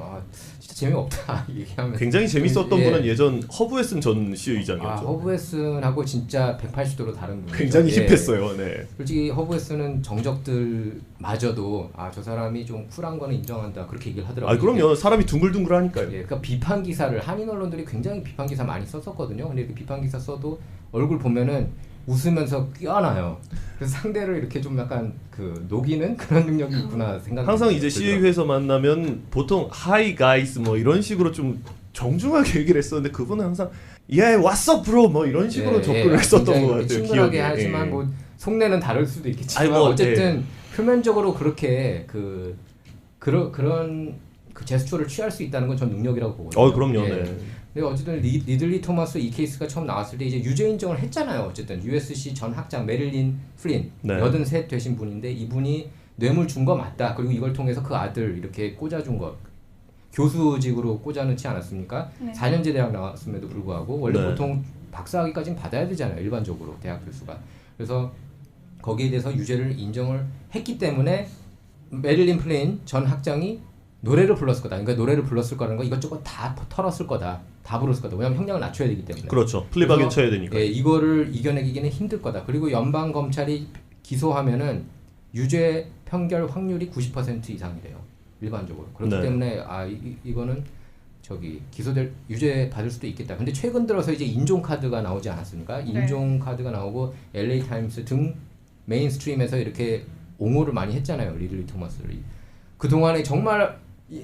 진짜 재미없다 얘기하면 굉장히 재밌었던 예. 분은 예전 허브 웨슨 전 시의장이었죠. 허브 웨슨하고 진짜 180도로 다른 분이죠. 굉장히 예. 힙했어요. 네. 솔직히 허브 웨슨은 정적들마저도 저 사람이 좀 쿨한 거는 인정한다 그렇게 얘기를 하더라고요. 그럼요. 사람이 둥글둥글하니까요. 예, 그러니까 비판 기사를 한인 언론들이 굉장히 비판 기사 많이 썼었거든요. 근데 그 비판 기사 써도 얼굴 보면은 웃으면서 껴안아요. 그래서 상대를 이렇게 좀 약간 그 녹이는 그런 능력이 있구나 생각이 항상 이제 들더라고요. 시의회에서 만나면 보통 Hi guys 뭐 이런 식으로 좀 정중하게 얘기를 했었는데 그분은 항상 Yeah, what's up bro 뭐 이런 식으로 접근을 했었던 굉장히 것 같아요. 친근하게 기억에. 하지만 예. 뭐 속내는 다를 수도 있겠지만 아니, 뭐, 어쨌든 표면적으로 그렇게 그런 그 제스처를 취할 수 있다는 건 전 능력이라고 보거든요. 그럼요. 예. 네. 근데 어쨌든 리들리 토마스 이 케이스가 처음 나왔을 때 이제 유죄 인정을 했잖아요. 어쨌든 USC 전 학장 메릴린 프린 네. 83 되신 분인데 이분이 뇌물 준 거 맞다. 그리고 이걸 통해서 그 아들 이렇게 꽂아준 것 교수직으로 꽂아놓지 않았습니까? 네. 4년제 대학 나왔음에도 불구하고 원래 네. 보통 박사학위까지는 받아야 되잖아요. 일반적으로 대학 교수가. 그래서 거기에 대해서 유죄를 인정을 했기 때문에 메릴린 프린 전 학장이 노래를 불렀을 거다. 그러니까 노래를 불렀을 거라는 거 이것저것 다 털었을 거다. 다 부렸을 거다. 왜냐하면 형량을 낮춰야 되기 때문에. 그렇죠. 플리바겐 그래서, 쳐야 되니까. 예, 이거를 이겨내기는 힘들 거다. 그리고 연방 검찰이 기소하면은 유죄 판결 확률이 90% 이상이래요. 일반적으로. 그렇기 네. 때문에 이거는 기소될 유죄 받을 수도 있겠다. 근데 최근 들어서 이제 인종 카드가 나오지 않았습니까? 네. 인종 카드가 나오고 LA 타임스 등 메인스트림에서 이렇게 옹호를 많이 했잖아요. 리들리 토마스를. 그동안에 정말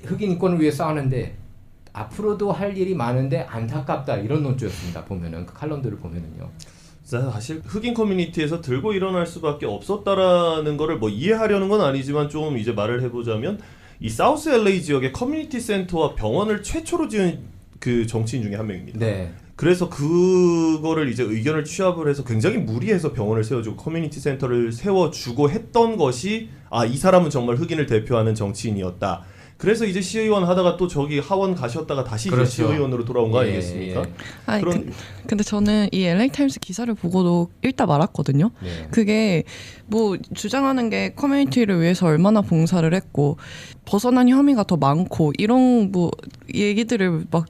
흑인 인권을 위해 싸우는데 앞으로도 할 일이 많은데 안타깝다 이런 논조였습니다. 보면은 그 칼럼들을 보면은요. 사실 흑인 커뮤니티에서 들고 일어날 수밖에 없었다라는 거를 뭐 이해하려는 건 아니지만 좀 이제 말을 해보자면 이 사우스 LA 지역의 커뮤니티 센터와 병원을 최초로 지은 그 정치인 중에 한 명입니다. 네. 그래서 그거를 이제 의견을 취합을 해서 굉장히 무리해서 병원을 세워주고 커뮤니티 센터를 세워주고 했던 것이 이 사람은 정말 흑인을 대표하는 정치인이었다. 그래서 이제 시의원 하다가 또 저기 하원 가셨다가 다시 그렇죠. 이제 시의원으로 돌아온 거 예, 아니겠습니까? 예. 아니, 그런- 근데 저는 이 LA 타임스 기사를 보고도 읽다 말았거든요. 네. 그게 뭐 주장하는 게 커뮤니티를 위해서 얼마나 봉사를 했고 벗어난 혐의가 더 많고 이런 뭐 얘기들을 막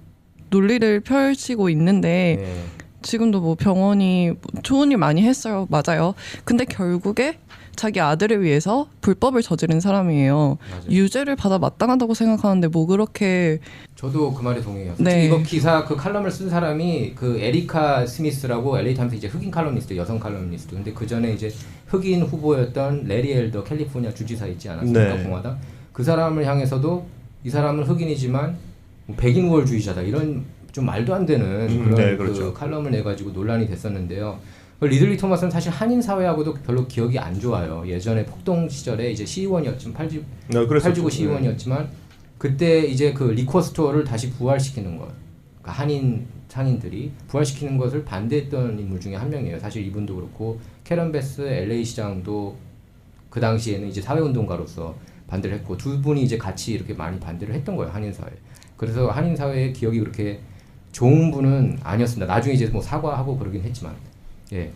논리를 펼치고 있는데 네. 지금도 뭐 병원이 좋은 일 많이 했어요. 맞아요. 근데 결국에 자기 아들을 위해서 불법을 저지른 사람이에요. 맞아요. 유죄를 받아 마땅하다고 생각하는데 뭐 그렇게 저도 그 말에 동의해요. 솔직히 네. 이거 기사 그 칼럼을 쓴 사람이 그 에리카 스미스라고 LA 타임스 이제 흑인 칼럼니스트, 여성 칼럼니스트. 근데 그 전에 이제 흑인 후보였던 레리 엘더 캘리포니아 주지사 있지 않았습니까? 네. 공화당. 그 사람을 향해서도 이 사람은 흑인이지만 백인 우월주의자다 이런 좀 말도 안 되는 그런 네, 그렇죠. 그 칼럼을 내 가지고 논란이 됐었는데요. 리들리 토마스는 사실 한인 사회하고도 별로 기억이 안 좋아요. 예전에 폭동 시절에 이제 시의원이었지만 네, 그랬었죠. 8주고 시의원이었지만 그때 이제 그 리코 스토어를 다시 부활시키는 것, 그러니까 한인 상인들이 부활시키는 것을 반대했던 인물 중에 한 명이에요. 사실 이분도 그렇고 캐런 베스 LA 시장도 그 당시에는 이제 사회운동가로서 반대를 했고 두 분이 이제 같이 이렇게 많이 반대를 했던 거예요, 한인 사회. 그래서 한인 사회의 기억이 그렇게 좋은 분은 아니었습니다. 나중에 이제 뭐 사과하고 그러긴 했지만, 예,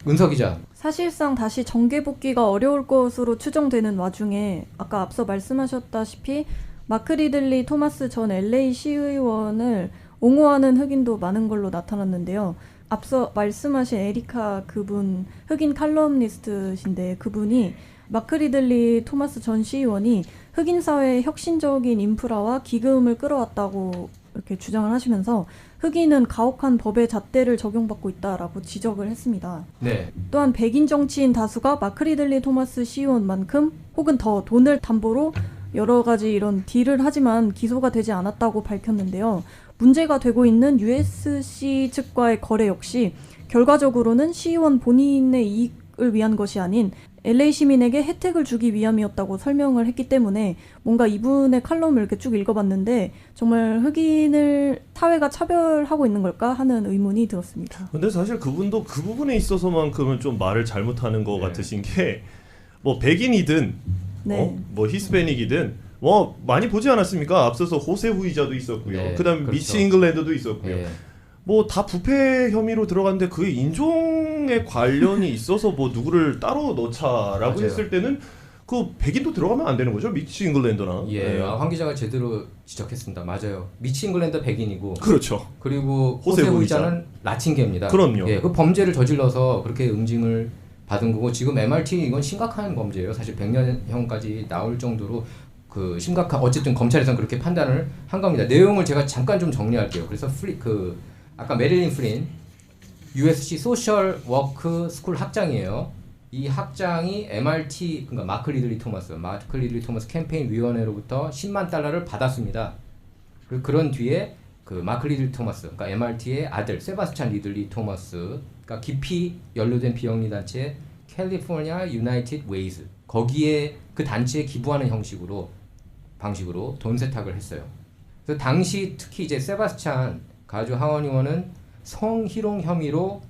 은서 기자. 사실상 다시 정계 복귀가 어려울 것으로 추정되는 와중에 아까 앞서 말씀하셨다시피 마크 리들리 토마스 전 LA 시의원을 옹호하는 흑인도 많은 걸로 나타났는데요. 앞서 말씀하신 에리카 그분 흑인 칼럼니스트신데 그분이 마크 리들리 토마스 전 시의원이 흑인 사회의 혁신적인 인프라와 기금을 끌어왔다고 이렇게 주장을 하시면서 흑인은 가혹한 법의 잣대를 적용받고 있다라고 지적을 했습니다. 네, 또한 백인 정치인 다수가 마크 리들리 토마스 시의원만큼 혹은 더 돈을 담보로 여러 가지 이런 딜을 하지만 기소가 되지 않았다고 밝혔는데요. 문제가 되고 있는 USC 측과의 거래 역시 결과적으로는 시의원 본인의 이익을 위한 것이 아닌 LA 시민에게 혜택을 주기 위함이었다고 설명을 했기 때문에 뭔가 이분의 칼럼을 이렇게 쭉 읽어봤는데 정말 흑인을 사회가 차별하고 있는 걸까 하는 의문이 들었습니다. 근데 사실 그분도 그 부분에 있어서만큼은 좀 말을 잘못하는 것 네. 같으신 게 뭐 백인이든 네. 뭐 히스패닉이든 뭐 많이 보지 않았습니까? 앞서서 호세 후이자도 있었고요. 네, 그다음 그렇죠. 미치 잉글랜드도 있었고요. 예. 뭐 다 부패 혐의로 들어갔는데 그 인종에 관련이 있어서 뭐 누구를 따로 넣자라고 맞아요. 했을 때는 그 백인도 들어가면 안 되는 거죠? 미치 잉글랜드나. 예, 네. 황 기자가 제대로 지적했습니다. 맞아요. 미치 잉글랜드 백인이고, 그렇죠. 그리고 호세 호세 후이자. 후이자는 라틴계입니다. 그럼요. 예, 그 범죄를 저질러서 그렇게 응징을 받은 거고 지금 MRT 이건 심각한 범죄예요. 사실 100년형까지 나올 정도로 그 심각한 어쨌든 검찰에서는 그렇게 판단을 한 겁니다. 내용을 제가 잠깐 좀 정리할게요. 그래서 아까 메릴린 프린 USC 소셜 워크 스쿨 학장이에요. 이 학장이 MRT 그러니까 마크 리들리 토마스 캠페인 위원회로부터 10만 달러를 받았습니다. 그리고 그런 뒤에 그 마크 리들리 토마스, 그러니까 MRT의 아들 세바스찬 리들리 토마스가 깊이 연루된 비영리 단체 캘리포니아 유나이티드 웨이즈 거기에 그 단체에 기부하는 방식으로 돈 세탁을 했어요. 그래서 당시 특히 이제 세바스찬 가주 하원 의원은 성희롱 혐의로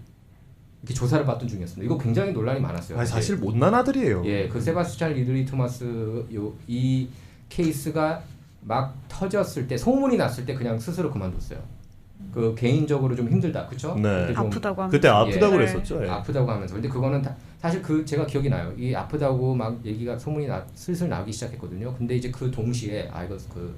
이렇게 조사를 받던 중이었습니다. 이거 굉장히 논란이 많았어요. 아니, 사실 못난 아들이에요. 예, 그 세바스찬 리들리 토마스 이 케이스가 막 터졌을 때 소문이 났을 때 그냥 스스로 그만뒀어요. 그 개인적으로 좀 힘들다, 그렇죠? 네. 아프다고 하면 그때 아프다고 예. 그랬었죠. 예. 아프다고 하면서 근데 그거는 사실 제가 기억이 나요. 이 아프다고 막 얘기가 소문이 슬슬 나기 시작했거든요. 근데 이제 그 동시에 이거 그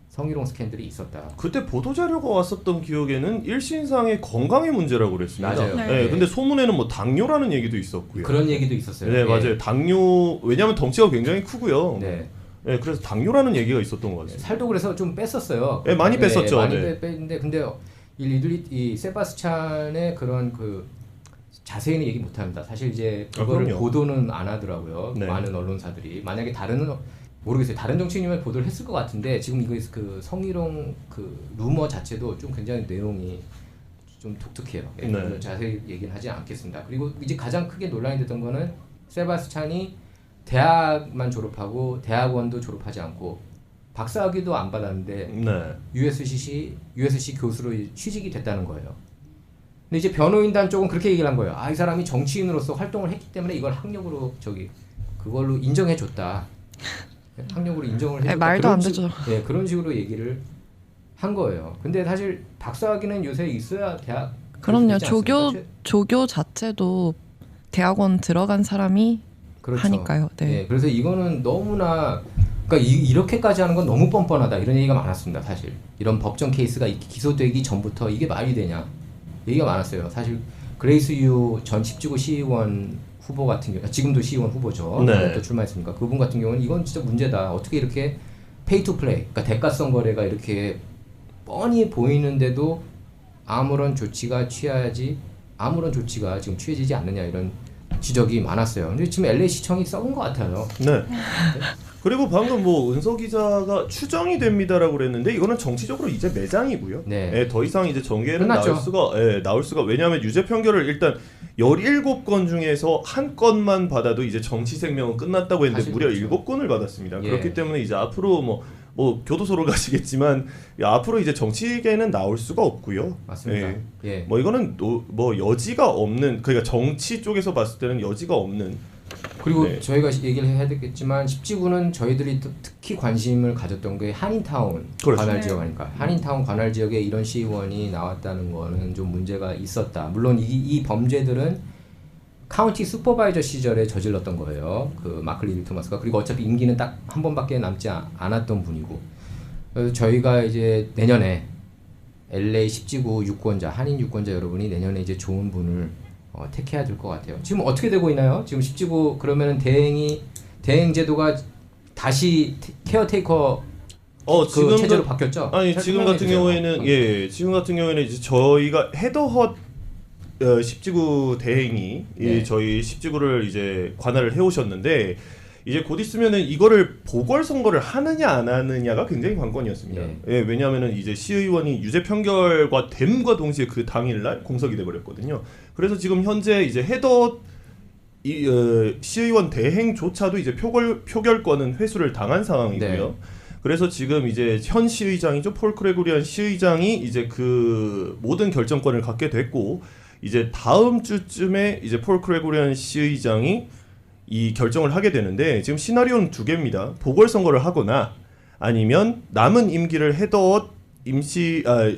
성희롱 스캔들이 있었다. 그때 보도 자료가 왔었던 기억에는 일신상의 건강의 문제라고 그랬습니다. 맞아요. 네. 예, 근데 소문에는 뭐 당뇨라는 얘기도 있었고요. 그런 얘기도 있었어요. 네, 예. 맞아요. 당뇨 왜냐하면 덩치가 굉장히 크고요. 네. 예, 그래서 당뇨라는 얘기가 있었던 것 같습니다. 살도 그래서 좀 뺐었어요. 네, 많이 뺐었죠. 많이 네. 뺐는데 근데 이 세바스찬의 그런 그 자세히는 얘기 못합니다. 사실 이제 그거를 그럼요. 보도는 안 하더라고요. 네. 많은 언론사들이 만약에 모르겠어요. 다른 정치인이면 보도를 했을 것 같은데 지금 이거 그 성희롱 그 루머 자체도 좀 굉장히 내용이 좀 독특해요. 예, 네. 그래서 자세히 얘기는 하지 않겠습니다. 그리고 이제 가장 크게 논란이 됐던 거는 세바스찬이 대학만 졸업하고 대학원도 졸업하지 않고 박사학위도 안 받았는데 네. USC 교수로 취직이 됐다는 거예요. 근데 이제 변호인단 쪽은 그렇게 얘기를 한 거예요. 이 사람이 정치인으로서 활동을 했기 때문에 이걸 학력으로 그걸로 인정해 줬다. 학력으로 인정을 네, 해줬다. 말도 그런 안 식- 되죠. 네, 그런 식으로 얘기를 한 거예요. 근데 사실 박사학위는 요새 있어야 대학 그럼요. 되지 않습니까? 조교 자체도 대학원 들어간 사람이 그렇죠. 하니까요. 네. 네, 그래서 이거는 너무나 그러니까 이렇게까지 하는 건 너무 뻔뻔하다 이런 얘기가 많았습니다. 사실 이런 법정 케이스가 기소되기 전부터 이게 말이 되냐 얘기가 많았어요. 사실 그레이스 유 전 십지구 시의원 후보 같은 경우 지금도 시의원 후보죠. 네. 또 출마했으니까 그분 같은 경우는 이건 진짜 문제다. 어떻게 이렇게 페이 투 플레이 그러니까 대가성 거래가 이렇게 뻔히 보이는데도 아무런 조치가 지금 취해지지 않느냐 이런 지적이 많았어요. 근데 지금 LA 시청이 썩은 것 같아요. 네. 그리고 방금 뭐 은서 기자가 추정이 됩니다라고 그랬는데 이거는 정치적으로 이제 매장이고요. 네. 예, 더 이상 이제 전개는 끝났죠. 나올 수가 왜냐하면 유죄 판결을 일단 17건 중에서 한 건만 받아도 이제 정치 생명은 끝났다고 했는데 사실 무려 그렇죠. 7건을 받았습니다. 예. 그렇기 때문에 이제 앞으로 뭐 교도소로 가시겠지만 앞으로 이제 정치계는 나올 수가 없고요. 맞습니다. 예. 예. 뭐 이거는 뭐 여지가 없는 그러니까 정치 쪽에서 봤을 때는 여지가 없는 그리고 네. 저희가 얘기를 해야 되겠지만 십지구는 저희들이 특히 관심을 가졌던 게 한인타운 그렇죠. 관할 네. 지역 아닐까. 한인타운 관할 지역에 이런 시의원이 나왔다는 거는 좀 문제가 있었다. 물론 이 범죄들은 카운티 슈퍼바이저 시절에 저질렀던 거예요. 그 마크 리드 토마스가. 그리고 어차피 임기는 딱 한 번밖에 남지 않았던 분이고. 그래서 저희가 이제 내년에 LA 십지구 유권자, 한인 유권자 여러분이 내년에 이제 좋은 분을 택해야 될 것 같아요. 지금 어떻게 되고 있나요? 지금 십지구 그러면은 대행 제도가 다시 케어테이커 그 체제로 바뀌었죠? 아니 지금 같은 경우에는 지금 같은 경우에는 이제 저희가 헤더헛 십지구 대행이 네. 저희 십지구를 이제 관할을 해오셨는데 이제 곧 있으면은 이거를 보궐선거를 하느냐 안 하느냐가 굉장히 관건이었습니다. 예. 예, 왜냐하면은 이제 시의원이 유죄 판결과 됨과 동시에 그 당일날 공석이 돼버렸거든요. 그래서 지금 현재 이제 시의원 대행조차도 이제 표결권은 회수를 당한 상황이고요. 네. 그래서 지금 이제 현 시의장이죠 폴 크레고리안 시의장이 이제 그 모든 결정권을 갖게 됐고 이제 다음 주쯤에 이제 폴 크레고리안 시의장이 이 결정을 하게 되는데 지금 시나리오는 두 개입니다. 보궐선거를 하거나 아니면 남은 임기를 헤더헛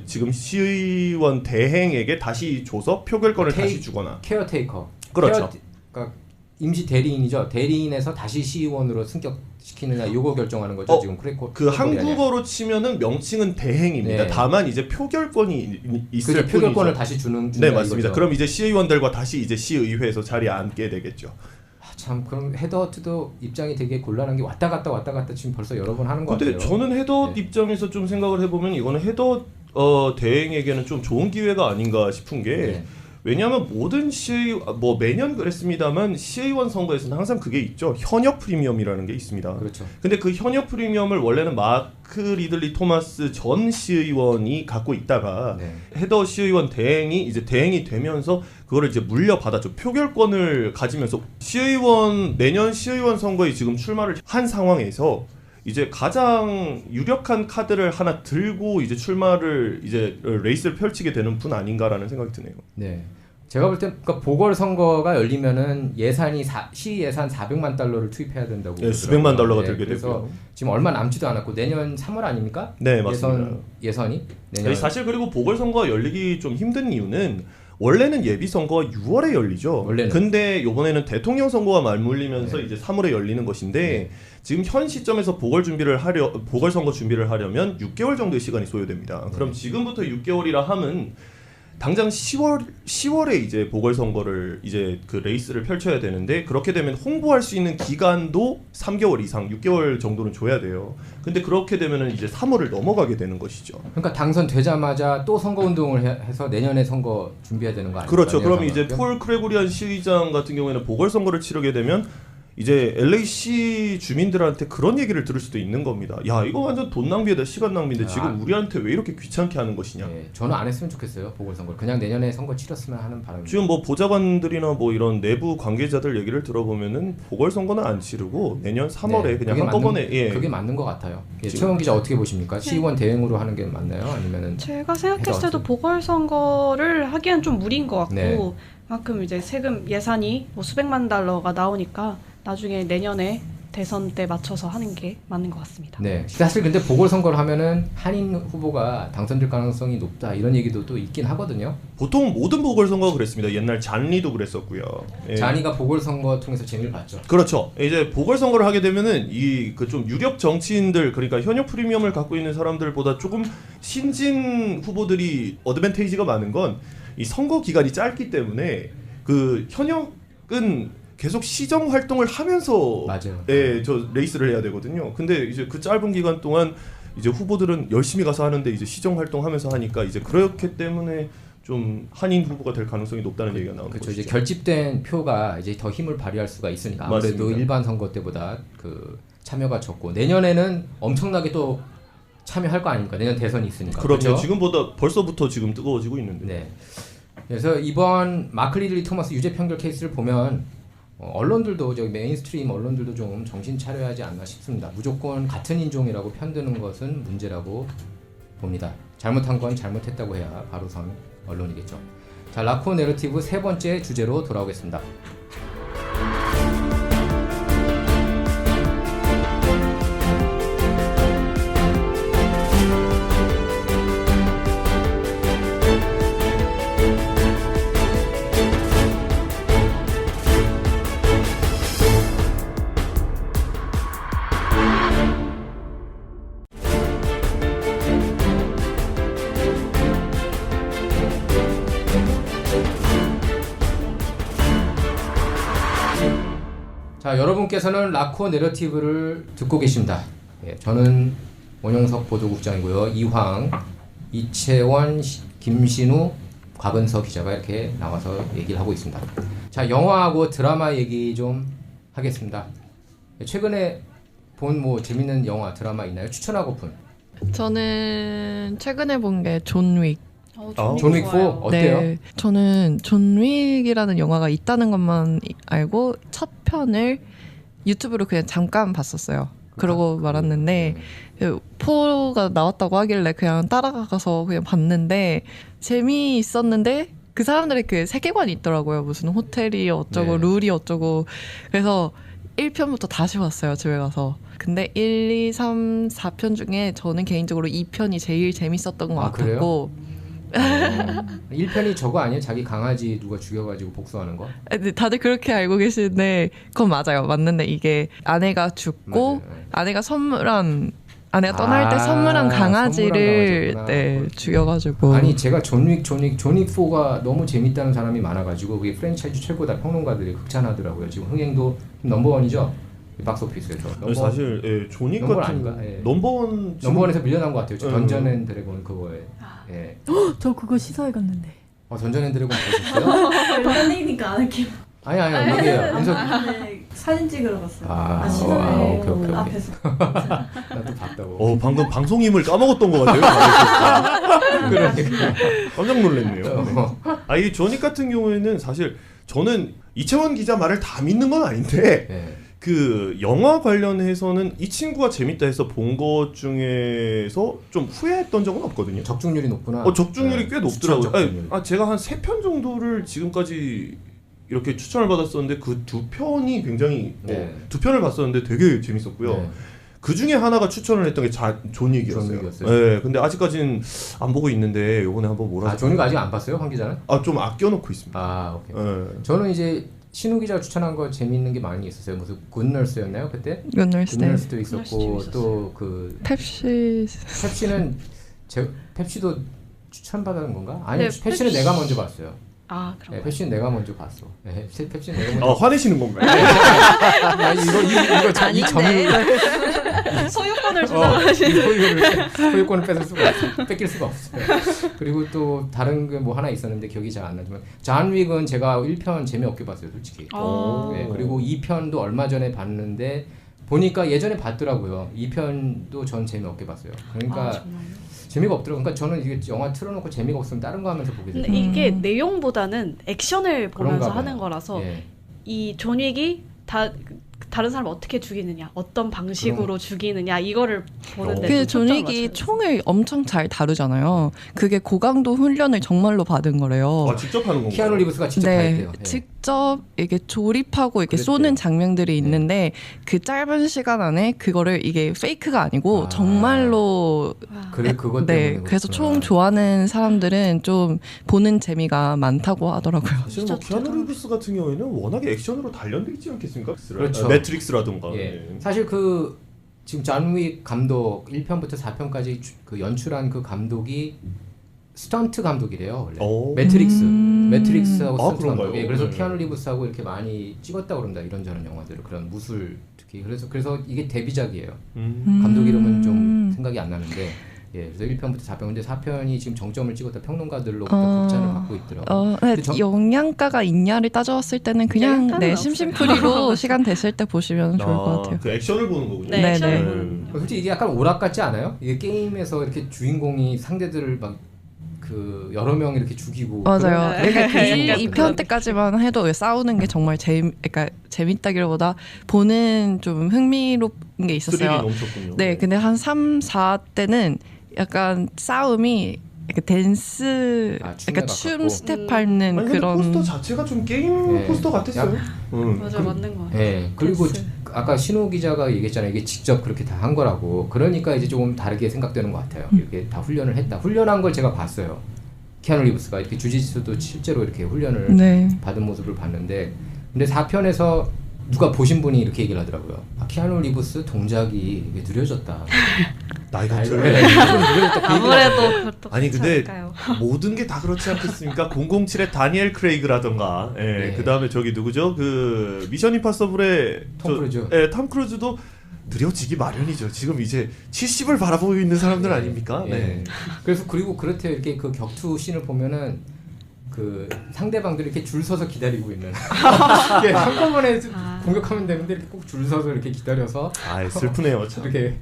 지금 시의원 대행에게 다시 줘서 표결권을 다시 주거나 케어테이커. 그렇죠. 그러니까 임시 대리인이죠. 대리인에서 다시 시의원으로 승격시키느냐 요거 결정하는 거죠. 지금 그 한국어로 치면은 명칭은 대행입니다. 네. 다만 이제 표결권이 있을 그렇죠. 표결권을 뿐이죠. 다시 주는 네 맞습니다. 이거죠. 그럼 이제 시의원들과 다시 이제 시의회에서 자리에 앉게 되겠죠. 참 그럼 헤더트도 입장이 되게 곤란한 게 왔다 갔다 지금 벌써 여러 번 하는 것 근데 같아요. 저는 헤더 네. 입장에서 좀 생각을 해보면 이거는 헤더 대행에게는 좀 좋은 기회가 아닌가 싶은 게 네. 왜냐하면 모든 뭐 매년 그랬습니다만 시의원 선거에서는 항상 그게 있죠. 현역 프리미엄이라는 게 있습니다. 그렇죠. 근데 그 현역 프리미엄을 원래는 마크 리들리 토마스 전 시의원이 갖고 있다가 네. 헤더 시의원 대행이 이제 대행이 되면서 그거를 이제 물려받았죠. 표결권을 가지면서 내년 시의원 선거에 지금 출마를 한 상황에서 이제 가장 유력한 카드를 하나 들고 이제 출마를 이제 레이스를 펼치게 되는 분 아닌가라는 생각이 드네요. 네. 제가 볼 때 그러니까 보궐 선거가 열리면은 예산이 시 예산 400만 달러를 투입해야 된다고. 네, 수백만 달러가 네, 들게 그래서 되고요. 지금 얼마 남지도 않았고 내년 3월 아닙니까? 네, 맞습니다. 예선이 내년. 사실 그리고 보궐선거가 열리기 좀 힘든 이유는 원래는 예비 선거가 6월에 열리죠. 원래는. 근데 이번에는 대통령 선거가 맞물리면서 네. 이제 3월에 열리는 것인데 네. 지금 현 시점에서 보궐선거 준비를 하려면 6개월 정도의 시간이 소요됩니다. 그럼 네. 지금부터 6개월이라 하면 당장 10월에 이제 보궐선거를 이제 그 레이스를 펼쳐야 되는데 그렇게 되면 홍보할 수 있는 기간도 3개월 이상, 6개월 정도는 줘야 돼요. 근데 그렇게 되면은 이제 3월을 넘어가게 되는 것이죠. 그러니까 당선되자마자 또 선거 운동을 해서 내년에 선거 준비해야 되는 거 아니에요? 그렇죠. 그럼 이제 폴 크레고리안 시의장 같은 경우에는 보궐선거를 치르게 되면 이제 LA시 주민들한테 그런 얘기를 들을 수도 있는 겁니다. 야, 이거 완전 돈 낭비다, 시간 낭비인데 지금 우리한테 왜 이렇게 귀찮게 하는 것이냐. 네, 저는 안 했으면 좋겠어요. 보궐선거를. 그냥 내년에 선거 치렀으면 하는 바람입니다. 지금 뭐 보좌관들이나 뭐 이런 내부 관계자들 얘기를 들어보면은 보궐선거는 안 치르고 내년 3월에 네, 그냥 그게 한꺼번에 그게 맞는 것 같아요. 예, 지금- 최원 기자 어떻게 보십니까? 시의원 대행으로 하는 게 맞나요? 아니면은 제가 생각했을 때도 어떻게- 보궐선거를 하기엔 좀 무리인 것 같고 네. 그만큼 이제 세금 예산이 뭐 수백만 달러가 나오니까 나중에 내년에 대선 때 맞춰서 하는 게 맞는 것 같습니다. 네. 사실 근데 보궐선거를 하면은 한인 후보가 당선될 가능성이 높다 이런 얘기도 또 있긴 하거든요. 보통 모든 보궐선거가 그랬습니다. 옛날 잔리도 그랬었고요. 예. 잔이가 보궐선거 통해서 재미를 봤죠. 그렇죠. 이제 보궐선거를 하게 되면은 이 그 좀 유력 정치인들 그러니까 현역 프리미엄을 갖고 있는 사람들보다 조금 신진 후보들이 어드밴테이지가 많은 건 이 선거 기간이 짧기 때문에 그 현역은 계속 시정 활동을 하면서 맞아요. 저 레이스를 해야 되거든요. 근데 이제 그 짧은 기간 동안 이제 후보들은 열심히 가서 하는데 이제 시정 활동하면서 하니까 이제 그렇기 때문에 좀 한인 후보가 될 가능성이 높다는 얘기가 나오는 그렇죠. 거죠. 이제 결집된 표가 이제 더 힘을 발휘할 수가 있으니까 아무래도 맞습니다. 일반 선거 때보다 그 참여가 적고 내년에는 엄청나게 또 참여할 거 아닙니까? 내년 대선이 있으니까. 그럼요. 그렇죠? 지금보다 벌써부터 지금 뜨거워지고 있는데. 네. 그래서 이번 마크 리들리 토머스 유죄 판결 케이스를 보면 언론들도 저기 메인스트림 언론들도 좀 정신 차려야 하지 않나 싶습니다. 무조건 같은 인종이라고 편드는 것은 문제라고 봅니다. 잘못한 건 잘못했다고 해야 바로 선 언론이겠죠. 자, 라코 내러티브 세 번째 주제로 돌아오겠습니다. 자, 여러분께서는 라코 내러티브를 듣고 계십니다. 예, 저는 원영석 보도국장이고요. 이황, 이채원, 김신우, 곽은서 기자가 이렇게 나와서 얘기를 하고 있습니다. 자, 영화하고 드라마 얘기 좀 하겠습니다. 최근에 본 뭐 재밌는 영화, 드라마 있나요? 추천하고픈. 저는 최근에 본 게 존 윅. 존 윅 4 어때요? 네, 저는 존 윅이라는 영화가 있다는 것만 알고 첫 편을 유튜브로 그냥 잠깐 봤었어요. 그러고 말았는데 4가 나왔다고 하길래 그냥 따라가서 그냥 봤는데 재미있었는데 그 사람들의 그 세계관이 있더라고요. 무슨 호텔이 어쩌고 네. 룰이 어쩌고 그래서 1편부터 다시 봤어요. 집에 가서. 근데 1, 2, 3, 4편 중에 저는 개인적으로 2편이 제일 재밌었던 것 아, 그래요? 같았고 1편이 저거 아니에요? 자기 강아지 누가 죽여가지고 복수하는 거? 근데 다들 그렇게 알고 계시는데 그건 맞아요. 맞는데 이게 아내가 죽고 맞아요. 아내가 떠날 때 선물한 강아지를 강아지였구나. 네, 죽여가지고 아니 제가 존 윅 4가 너무 재밌다는 사람이 많아가지고 그게 프랜차이즈 최고다 평론가들이 극찬하더라고요. 지금 흥행도 넘버원이죠. 박스오피스에서. 사실 존윅 넘버원 같은 아닌가? 예. 넘버원 넘버원에서 밀려난 것 같아요. 저 음. 던전 앤 드래곤 그거에. 예. 저 그거 시사회 갔는데. 던전 앤 드래곤 보셨어요? 딴 얘기니까 안 할게요. 아니 여기에요. 연속. 네, 사진 찍으러 갔어요. 아, 시사회 오케이. 앞에서. 나도 봤다고. 방금 방송임을 까먹었던 것 같아요. 그러니까. 깜짝 놀랐네요. 이 존윅 같은 경우에는 사실 저는 이채원 기자 말을 다 믿는 건 아닌데 네. 그 영화 관련해서는 이 친구가 재밌다 해서 본 것 중에서 좀 후회했던 적은 없거든요. 적중률이 높구나. 적중률이 네. 꽤 높더라고요. 추천 적중률. 제가 한 3편 정도를 지금까지 이렇게 추천을 받았었는데 그 2편이 굉장히 네. 2편을 봤었는데 되게 재밌었고요. 네. 그 중에 하나가 추천을 했던 게 존 윅이었어요. 존 윅이었어요? 네, 근데 아직까지는 안 보고 있는데 이번에 한번 몰아서. 존 윅 아직 안 봤어요, 황 기자는? 좀 아껴놓고 있습니다. 아, 오케이. 네. 저는 이제 신우 기자가 추천한 거 재밌는 게 많이 있었어요. 무슨 굿널스였나요 그때? 굿널스 네. 굿널스도 있었고 재밌었어요. 또 그 펩시 펩시는 펩시도 추천받은 건가? 아니 네, 펩시는 내가 먼저 봤어요. 아 그런 네, 거. 펩시는 내가 먼저 봤어. 네, 펩시는 내가 먼저. 화내시는 건가요? 아니, 이 점을 소유권을 주장하시는. 소유권을 뺏길 수가 없어요. 그리고 또 다른 게 뭐 하나 있었는데 기억이 잘 안 나지만 존 윅은 제가 1편 재미없게 봤어요, 솔직히. 아. 네, 그리고 2편도 얼마 전에 봤는데 보니까 예전에 봤더라고요. 2편도 전 재미없게 봤어요. 그러니까 아, 정말요? 재미가 없더라고요. 그러니까 저는 이게 영화 틀어놓고 재미가 없으면 다른 거 하면서 보게 돼요. 근데 이게 내용보다는 액션을 보면서 그런가 하는 봐요. 거라서 예. 이 존 윅이 다른 사람을 어떻게 죽이느냐, 어떤 방식으로 죽이느냐 이거를 보는데 그 좀 존 초점을 윅이 맞춰야 돼요. 총을 엄청 잘 다루잖아요. 그게 고강도 훈련을 정말로 받은 거래요. 직접 하는 건가요? 키아누 리브스가 직접 다 네, 했대요. 예. 직접 이게 조립하고 이렇게 그랬대요. 쏘는 장면들이 있는데 그 짧은 시간 안에 그거를 이게 페이크가 아니고 정말로 그래 그것 때문에 네, 그래서 그렇구나. 총 좋아하는 사람들은 좀 보는 재미가 많다고 하더라고요. 사실 뭐 키아누 리브스 같은 경우에는 워낙에 액션으로 단련돼 있지 않겠습니까? 그렇죠. 매트릭스라든가. 예. 사실 그 지금 존 윅 감독 1편부터 4편까지 그 연출한 그 감독이 스턴트 감독이래요. 원래. 오. 매트릭스하고 아, 스턴트 그런가요? 감독. 예, 그래서 네. 키아누 리브스하고 이렇게 많이 찍었다고 그럽니다. 이런저런 영화들을 그런 무술 특히 그래서 이게 데뷔작이에요. 감독 이름은 좀 생각이 안 나는데 예, 그래서 1편부터 4편인데 4편이 지금 정점을 찍었다 평론가들로부터 극찬을 받고 있더라고요. 근데 영양가가 있냐를 따져봤을 때는 그냥 영양가는 네, 없어요. 심심풀이로 시간 됐을 때 보시면 좋을 것 같아요. 그 액션을 보는 거군요. 네, 네, 액션을 네. 보는 솔직히 이게 약간 오락 같지 않아요? 이게 게임에서 이렇게 주인공이 상대들을 막 그 여러 명 이렇게 죽이고 맞아요. 네. 그러니까 약간 2편 그런 때까지만 해도 싸우는 게 정말 그러니까 재밌다기보다 보는 좀 흥미로운 게 스릴이 있었어요. 넘쳤군요. 네, 근데 한 3, 4 때는 약간 싸움이 약간 댄스, 춤에 약간 춤 가깝고. 스텝 밟는 아니, 근데 그런 포스터 자체가 좀 게임 네. 포스터 같았어요. 맞아 맞는 거 같아요. 예. 그리고 댄스. 아까 신호 기자가 얘기했잖아요. 이게 직접 그렇게 다 한 거라고. 그러니까 이제 조금 다르게 생각되는 것 같아요. 이렇게 다 훈련을 했다. 훈련한 걸 제가 봤어요. 키아누 리브스가 이렇게 주짓수도 실제로 이렇게 훈련을 네. 받은 모습을 봤는데, 근데 4편에서 누가 보신 분이 이렇게 얘기를 하더라고요. 아, 키아누 리브스 동작이 이게 느려졌다. 나이가 네, 들어. 느려졌다. 그 얘기를 아무래도 하던데. 그렇다고 아니 근데 않을까요? 모든 게 다 그렇지 않겠습니까? 007의 다니엘 크레이그라던가, 예, 네. 그 다음에 저기 누구죠? 그 미션 임파서블의 톰 크루즈. 예, 톰 크루즈도 느려지기 마련이죠. 지금 이제 70을 바라보고 있는 사람들 아닙니까? 예. 네. 그래서 그리고 그렇대요. 이렇게 그 격투 씬을 보면은 그 상대방들이 이렇게 줄 서서 기다리고 있는. 이게 한꺼번에 공격하면 되는데 이렇게 꼭 줄 서서 이렇게 기다려서 아, 슬프네요. 참. 이렇게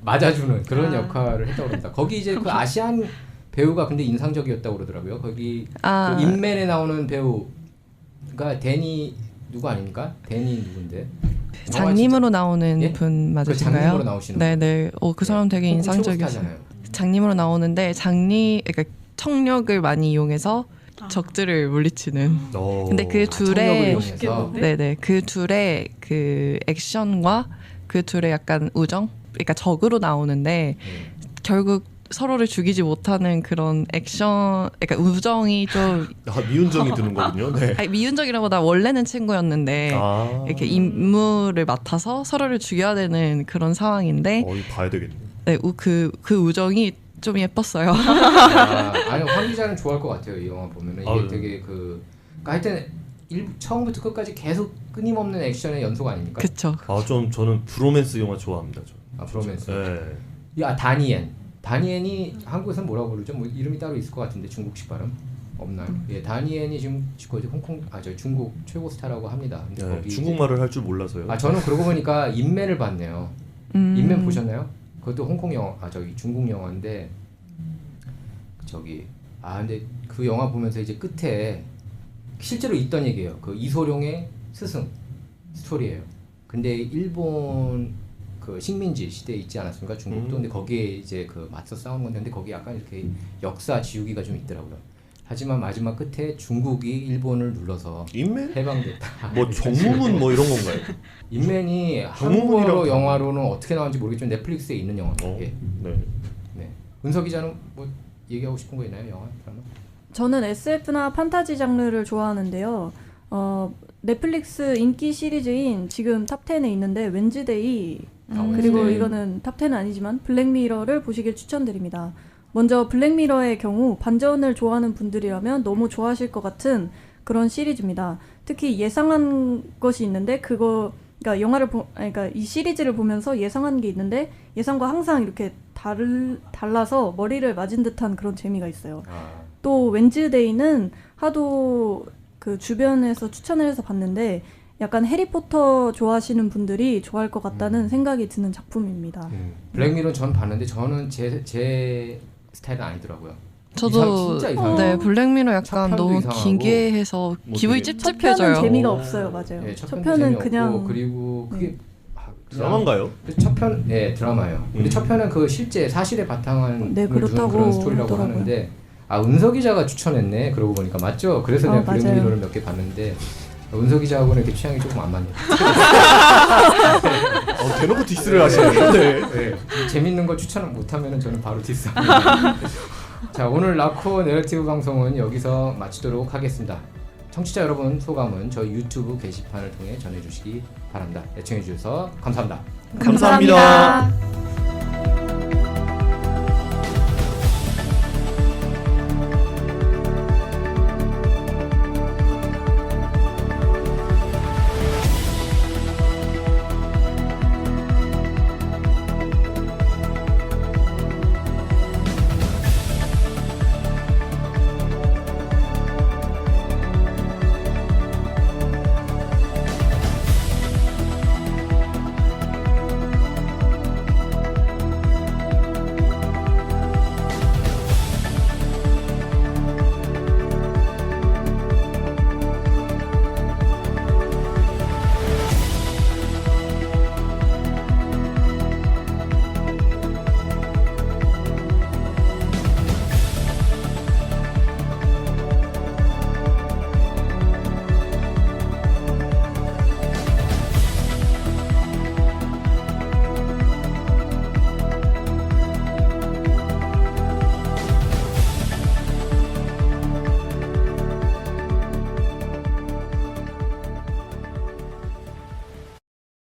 맞아주는 그런 역할을 했다고 그럽니다. 거기 이제 그 아시안 배우가 근데 인상적이었다고 그러더라고요. 거기 아. 그 인맨에 나오는 배우가 데니 누구 아닙니까? 데니 누군데? 장님으로 나오는 예? 분 맞으신가요? 장님으로 나오시는 분. 네네. 그 사람 되게 홍콩 인상적이었어요. 최고스타잖아요. 장님으로 나오는데 그러니까 청력을 많이 이용해서 적들을 물리치는. 어. 근데 그 청력을 둘의 이용해서. 네네 그 둘의 그 액션과 그 둘의 약간 우정, 그러니까 적으로 나오는데 결국 서로를 죽이지 못하는 그런 액션, 그러니까 우정이 좀 아, 미운정이 드는 거군요. 네. 아니, 미운적이라보다 원래는 친구였는데 아. 이렇게 임무를 맡아서 서로를 죽여야 되는 그런 상황인데 이거 봐야 되겠네. 네, 그 우정이 좀 예뻤어요. 아니 황 기자는 좋아할 것 같아요. 이 영화 보면은 이게 아유. 되게 그러니까 하여튼 처음부터 끝까지 계속 끊임없는 액션의 연속 아닙니까? 그쵸. 아, 좀 저는 브로맨스 영화 좋아합니다. 저. 아, 브로맨스. 네. 야 다니엔이 한국에서는 뭐라고 부르죠? 뭐 이름이 따로 있을 것 같은데 중국식 발음 없나요? 예, 다니엔이 지금 거기 저 중국 최고 스타라고 합니다. 근데 네, 거기 중국말을 할 줄 몰라서요. 아 저는 그러고 보니까 인맨을 봤네요. 인맨 보셨나요? 그것도 홍콩 영화, 저기 중국 영화인데 저기 근데 그 영화 보면서 이제 끝에 실제로 있던 얘기예요. 그 이소룡의 스승 스토리예요. 근데 일본 그 식민지 시대에 있지 않았습니까? 중국도. 근데 거기에 이제 그 맞서 싸우는 건데, 근데 거기 약간 이렇게 역사 지우기가 좀 있더라고요. 하지만 마지막 끝에 중국이 일본을 눌러서 인맨? 해방됐다. 뭐 정무문 뭐 이런 건가요? 인맨이 정무문이라고 한국어로 영화로는 어떻게 나오는지 모르겠지만 넷플릭스에 있는 영화입니다. 이게. 네. 네. 은서 기자는 뭐 얘기하고 싶은 거 있나요? 영화 드라마? 저는 SF나 판타지 장르를 좋아하는데요. 넷플릭스 인기 시리즈인 지금 탑 10에 있는데 웬즈데이, 그리고 웬즈데이. 이거는 탑 10은 아니지만 블랙미러를 보시길 추천드립니다. 먼저 블랙미러의 경우 반전을 좋아하는 분들이라면 너무 좋아하실 것 같은 그런 시리즈입니다. 특히 예상한 것이 있는데 그러니까 그러니까 이 시리즈를 보면서 예상한 게 있는데 예상과 항상 이렇게 달라서 머리를 맞은 듯한 그런 재미가 있어요. 또 웬즈데이는 하도 그 주변에서 추천을 해서 봤는데 약간 해리포터 좋아하시는 분들이 좋아할 것 같다는 생각이 드는 작품입니다. 블랙미러 전 봤는데 저는 제 스타일은 아니더라고요. 저도 진짜 이상해요. 네 블랙미러 첫 약간 편도 너무 이상하고. 길게 해서 뭐 기분이 되게- 첫 찝찝해져요. 편은 재미가 없어요, 맞아요. 예, 첫 편은 그냥 그리고 그게 드라마인가요? 첫편 드라마예요. 근데 첫 편은 그 실제 사실에 바탕한 네, 그렇다고 그런 스토리라고 하더라고요. 하는데 아 은서 기자가 추천했네. 그러고 보니까 맞죠? 그래서 내가 맞아요. 블랙미러를 몇 개 봤는데 은서 기자하고는 이렇게 취향이 조금 안 맞네요. 대놓고 디스를 하시네요. 네. 네, 재밌는 거 추천 못하면 저는 바로 디스합니다. 자, 오늘 라코 내러티브 방송은 여기서 마치도록 하겠습니다. 청취자 여러분 소감은 저희 유튜브 게시판을 통해 전해주시기 바랍니다. 애청해주셔서 감사합니다. 감사합니다.